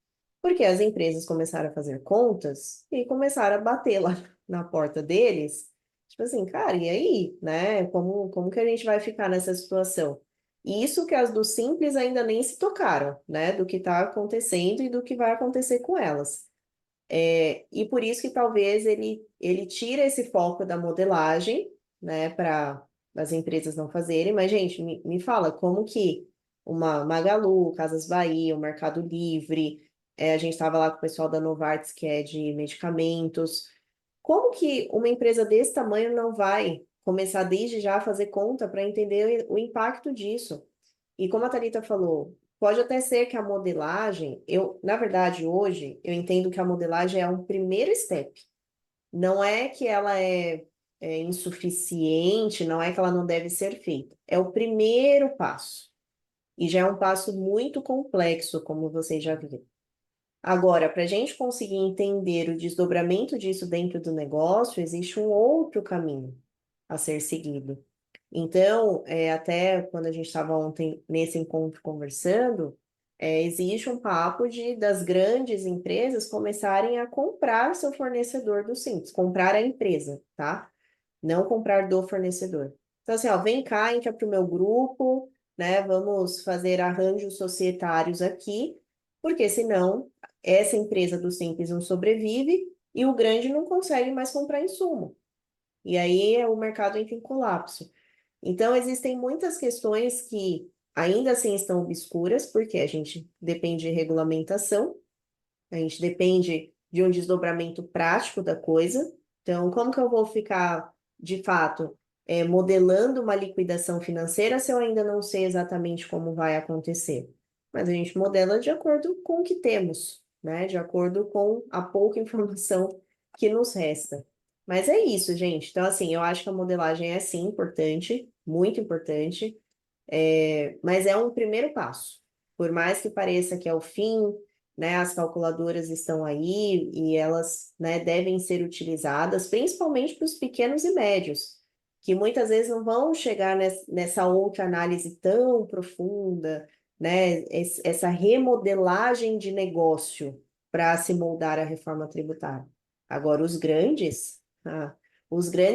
Porque as empresas começaram a fazer contas e começaram a bater lá na porta deles. Tipo assim, cara, e aí, né? Como que a gente vai ficar nessa situação? E isso que as do Simples ainda nem se tocaram, né? Do que está acontecendo e do que vai acontecer com elas. E por isso que talvez ele tira esse foco da modelagem, né? Para as empresas não fazerem. Mas, gente, me fala, como que uma Magalu, Casas Bahia, o Mercado Livre, a gente estava lá com o pessoal da Novartis, que é de medicamentos. Como que uma empresa desse tamanho não vai começar desde já a fazer conta para entender o impacto disso? E como a Thalita falou, pode até ser que a modelagem, na verdade, hoje, eu entendo que a modelagem é um primeiro step. Não é que ela é insuficiente, não é que ela não deve ser feita. É o primeiro passo. E já é um passo muito complexo, como vocês já viram. Agora, para a gente conseguir entender o desdobramento disso dentro do negócio, existe um outro caminho a ser seguido. Então, até quando a gente estava ontem nesse encontro conversando, existe um papo das grandes empresas começarem a comprar seu fornecedor do Simples, comprar a empresa, tá? Não comprar do fornecedor. Então, assim, ó, vem cá, entra para o meu grupo, né? Vamos fazer arranjos societários aqui, porque senão essa empresa do Simples não sobrevive e o grande não consegue mais comprar insumo. E aí o mercado entra em colapso. Então, existem muitas questões que ainda assim estão obscuras, porque a gente depende de regulamentação, a gente depende de um desdobramento prático da coisa. Então, como que eu vou ficar, de fato, modelando uma liquidação financeira se eu ainda não sei exatamente como vai acontecer? Mas a gente modela de acordo com o que temos, né? De acordo com a pouca informação que nos resta. Mas é isso, gente. Então, assim, eu acho que a modelagem é sim importante, muito importante, mas é um primeiro passo. Por mais que pareça que é o fim, né, as calculadoras estão aí e elas, né, devem ser utilizadas, principalmente para os pequenos e médios, que muitas vezes não vão chegar nessa outra análise tão profunda, né, essa remodelagem de negócio para se moldar à reforma tributária. Agora, os grandes,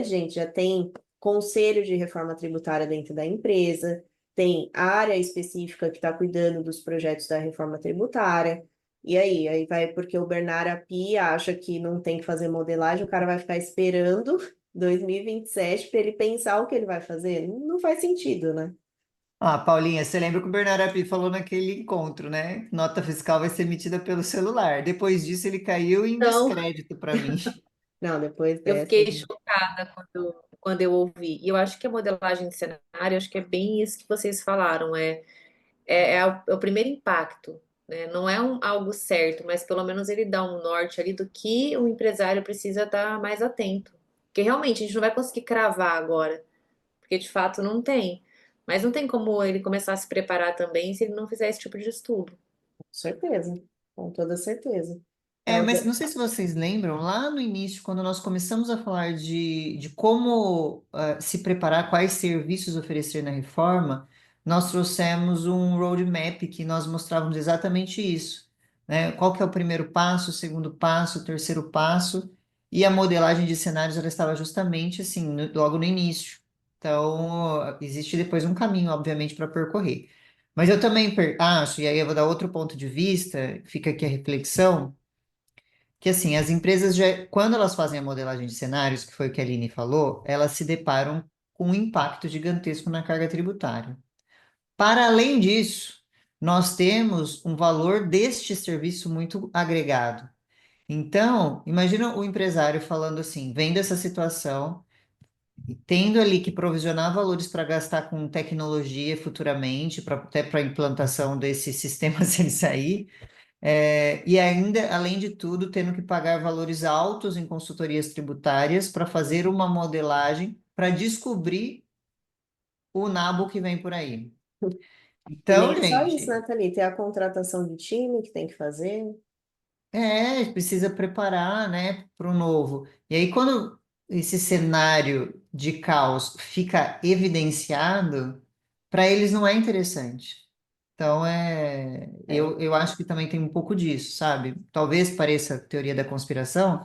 gente, já tem conselho de reforma tributária dentro da empresa, tem área específica que está cuidando dos projetos da reforma tributária. E aí vai porque o Bernard Api acha que não tem que fazer modelagem, o cara vai ficar esperando 2027 para ele pensar o que ele vai fazer. Não faz sentido, né? Ah, Paulinha, você lembra que o Bernardo Api falou naquele encontro, né? Nota fiscal vai ser emitida pelo celular. Depois disso, ele caiu em Então, descrédito para mim. Não, depois eu dessa. fiquei chocada quando eu ouvi. E eu acho que a modelagem de cenário, acho que é bem isso que vocês falaram, é o primeiro impacto, né? Não é algo certo, mas pelo menos ele dá um norte ali do que o empresário precisa estar mais atento. Porque realmente a gente não vai conseguir cravar agora, porque de fato não tem. Mas não tem como ele começar a se preparar também se ele não fizer esse tipo de estudo. Com certeza, com toda certeza. É, Então, mas não sei se vocês lembram, lá no início, quando nós começamos a falar de como se preparar, quais serviços oferecer na reforma, nós trouxemos um roadmap que nós mostrávamos exatamente isso, né? Qual que é o primeiro passo, o segundo passo, o terceiro passo, e a modelagem de cenários ela estava justamente assim, logo no início. Então, existe depois um caminho, obviamente, para percorrer. Mas eu também acho, e aí eu vou dar outro ponto de vista, fica aqui a reflexão que assim, as empresas já, quando elas fazem a modelagem de cenários, que foi o que a Aline falou, elas se deparam com um impacto gigantesco na carga tributária. Para além disso, nós temos um valor deste serviço muito agregado. Então, imagina o empresário falando assim, vendo essa situação, e tendo ali que provisionar valores para gastar com tecnologia futuramente, até para a implantação desse sistema sem sair, e ainda, além de tudo, tendo que pagar valores altos em consultorias tributárias para fazer uma modelagem para descobrir o nabo que vem por aí. e Então, nem é só isso, né, gente, Thalita? Tem a contratação de time que tem que fazer. precisa preparar, né, para o novo. E aí, quando esse cenário de caos fica evidenciado, para eles não é interessante. Então, É. eu acho que também tem um pouco disso, sabe? Talvez pareça teoria da conspiração,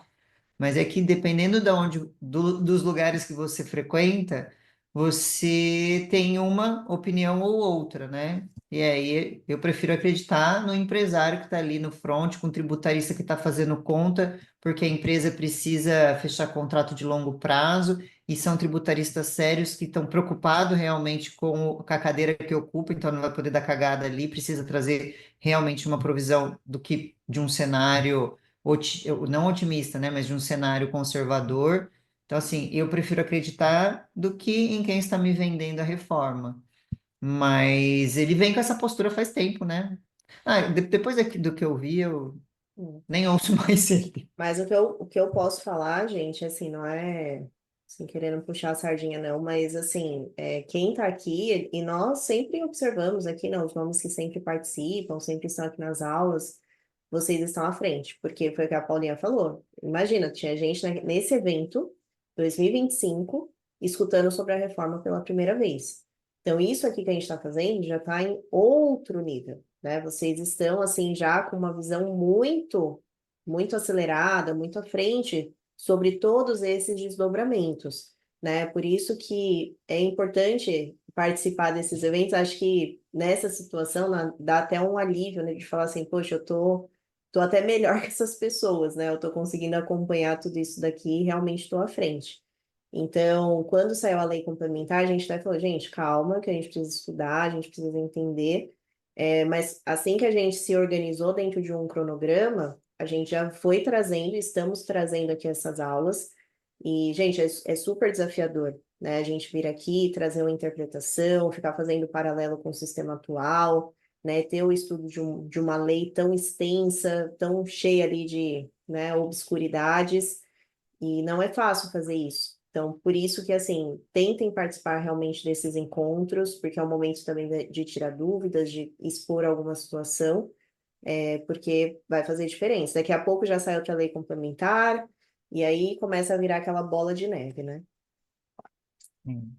mas é que dependendo de onde, dos lugares que você frequenta, você tem uma opinião ou outra, né? E aí eu prefiro acreditar no empresário que está ali no front, com o tributarista que está fazendo conta, porque a empresa precisa fechar contrato de longo prazo, e são tributaristas sérios que estão preocupados realmente com a cadeira que ocupa, então não vai poder dar cagada ali, precisa trazer realmente uma provisão do que de um cenário não otimista, né, mas de um cenário conservador. Então, assim, eu prefiro acreditar do que em quem está me vendendo a reforma. Mas ele vem com essa postura faz tempo, né? Ah, depois do que eu vi, eu Hum. nem ouço mais ele. Mas o que eu posso falar, gente, assim, não é assim, querendo puxar a sardinha, não, mas assim, quem tá aqui, e nós sempre observamos aqui, não, os nomes que sempre participam, sempre estão aqui nas aulas, vocês estão à frente, porque foi o que a Paulinha falou. Imagina, tinha gente nesse evento, 2025, escutando sobre a reforma pela primeira vez. Então, isso aqui que a gente está fazendo já está em outro nível, né? Vocês estão, assim, já com uma visão muito acelerada, muito à frente sobre todos esses desdobramentos, né? Por isso que é importante participar desses eventos. Acho que nessa situação dá até um alívio, né? De falar assim, poxa, tô até melhor que essas pessoas, né? Eu tô conseguindo acompanhar tudo isso daqui e realmente estou à frente. Então, quando saiu a lei complementar, a gente até falou, gente, calma, que a gente precisa estudar, a gente precisa entender. Mas assim que a gente se organizou dentro de um cronograma, a gente já foi trazendo, estamos trazendo aqui essas aulas. E, gente, é super desafiador, né? A gente vir aqui, trazer uma interpretação, ficar fazendo paralelo com o sistema atual, né? Ter o estudo de uma lei tão extensa, tão cheia ali de, né, obscuridades. E não é fácil fazer isso. Então, por isso que, assim, tentem participar realmente desses encontros, porque é o momento também de tirar dúvidas, de expor alguma situação, porque vai fazer diferença. Daqui a pouco já sai outra lei complementar, e aí começa a virar aquela bola de neve, né? Sim.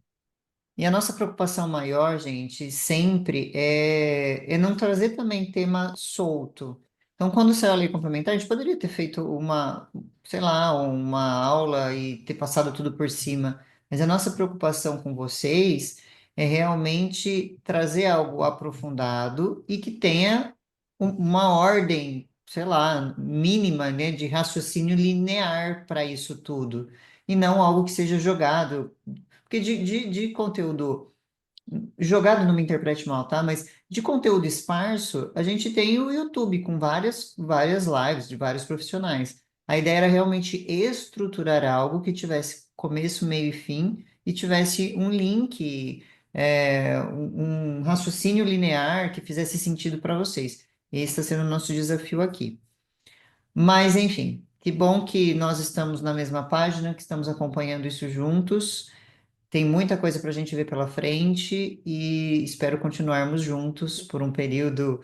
E a nossa preocupação maior, gente, sempre é não trazer também tema solto. Então, quando saiu a lei complementar, a gente poderia ter feito uma, sei lá, uma aula e ter passado tudo por cima. Mas a nossa preocupação com vocês é realmente trazer algo aprofundado e que tenha uma ordem, sei lá, mínima, né, de raciocínio linear para isso tudo. E não algo que seja jogado. Porque de conteúdo jogado, não me interprete mal, tá? Mas de conteúdo esparso, a gente tem o YouTube com várias lives de vários profissionais. A ideia era realmente estruturar algo que tivesse começo, meio e fim e tivesse um link, um raciocínio linear que fizesse sentido para vocês. Esse está sendo o nosso desafio aqui. Mas, enfim, que bom que nós estamos na mesma página, que estamos acompanhando isso juntos. Tem muita coisa para a gente ver pela frente e espero continuarmos juntos por um período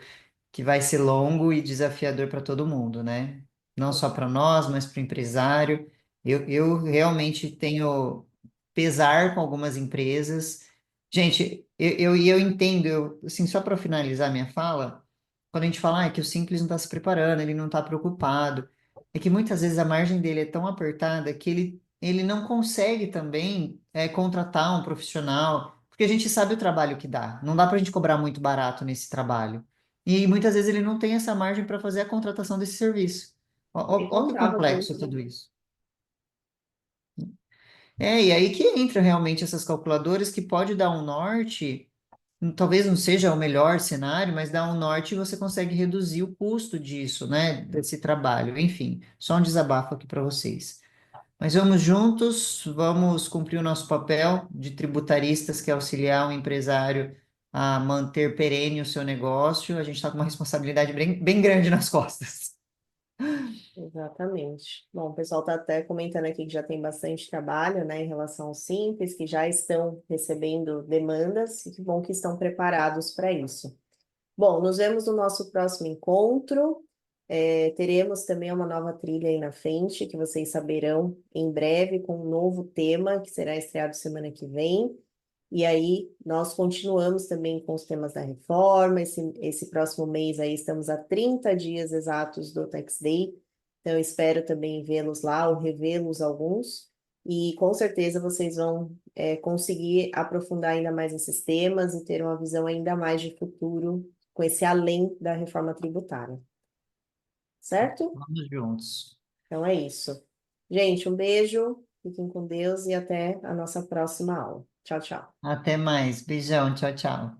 que vai ser longo e desafiador para todo mundo, né? Não só para nós, mas para o empresário. Eu realmente tenho pesar com algumas empresas. Gente, eu entendo, assim, só para finalizar minha fala, quando a gente fala que o Simples não está se preparando, ele não está preocupado, é que muitas vezes a margem dele é tão apertada que ele não consegue também contratar um profissional, porque a gente sabe o trabalho que dá. Não dá para a gente cobrar muito barato nesse trabalho. E muitas vezes ele não tem essa margem para fazer a contratação desse serviço. E Ó que contava com complexo isso. tudo isso. E aí que entra realmente essas calculadoras que pode dar um norte, talvez não seja o melhor cenário, mas dá um norte e você consegue reduzir o custo disso, né, desse trabalho. Enfim, só um desabafo aqui para vocês. Mas vamos juntos, vamos cumprir o nosso papel de tributaristas, que é auxiliar o empresário a manter perene o seu negócio. A gente está com uma responsabilidade bem grande nas costas. Exatamente. Bom, o pessoal está até comentando aqui que já tem bastante trabalho, né, em relação ao Simples, que já estão recebendo demandas, e que bom que estão preparados para isso. Bom, nos vemos no nosso próximo encontro. Teremos também uma nova trilha aí na frente, que vocês saberão em breve, com um novo tema, que será estreado semana que vem. E aí, nós continuamos também com os temas da reforma. Esse próximo mês aí, estamos a 30 dias exatos do Tax Day. Então, eu espero também vê-los lá ou revê-los alguns. E com certeza vocês vão conseguir aprofundar ainda mais esses temas e ter uma visão ainda mais de futuro com esse além da reforma tributária. Certo? Vamos juntos. Então é isso. Gente, um beijo, fiquem com Deus e até a nossa próxima aula. Tchau, tchau. Até mais. Beijão. Tchau, tchau.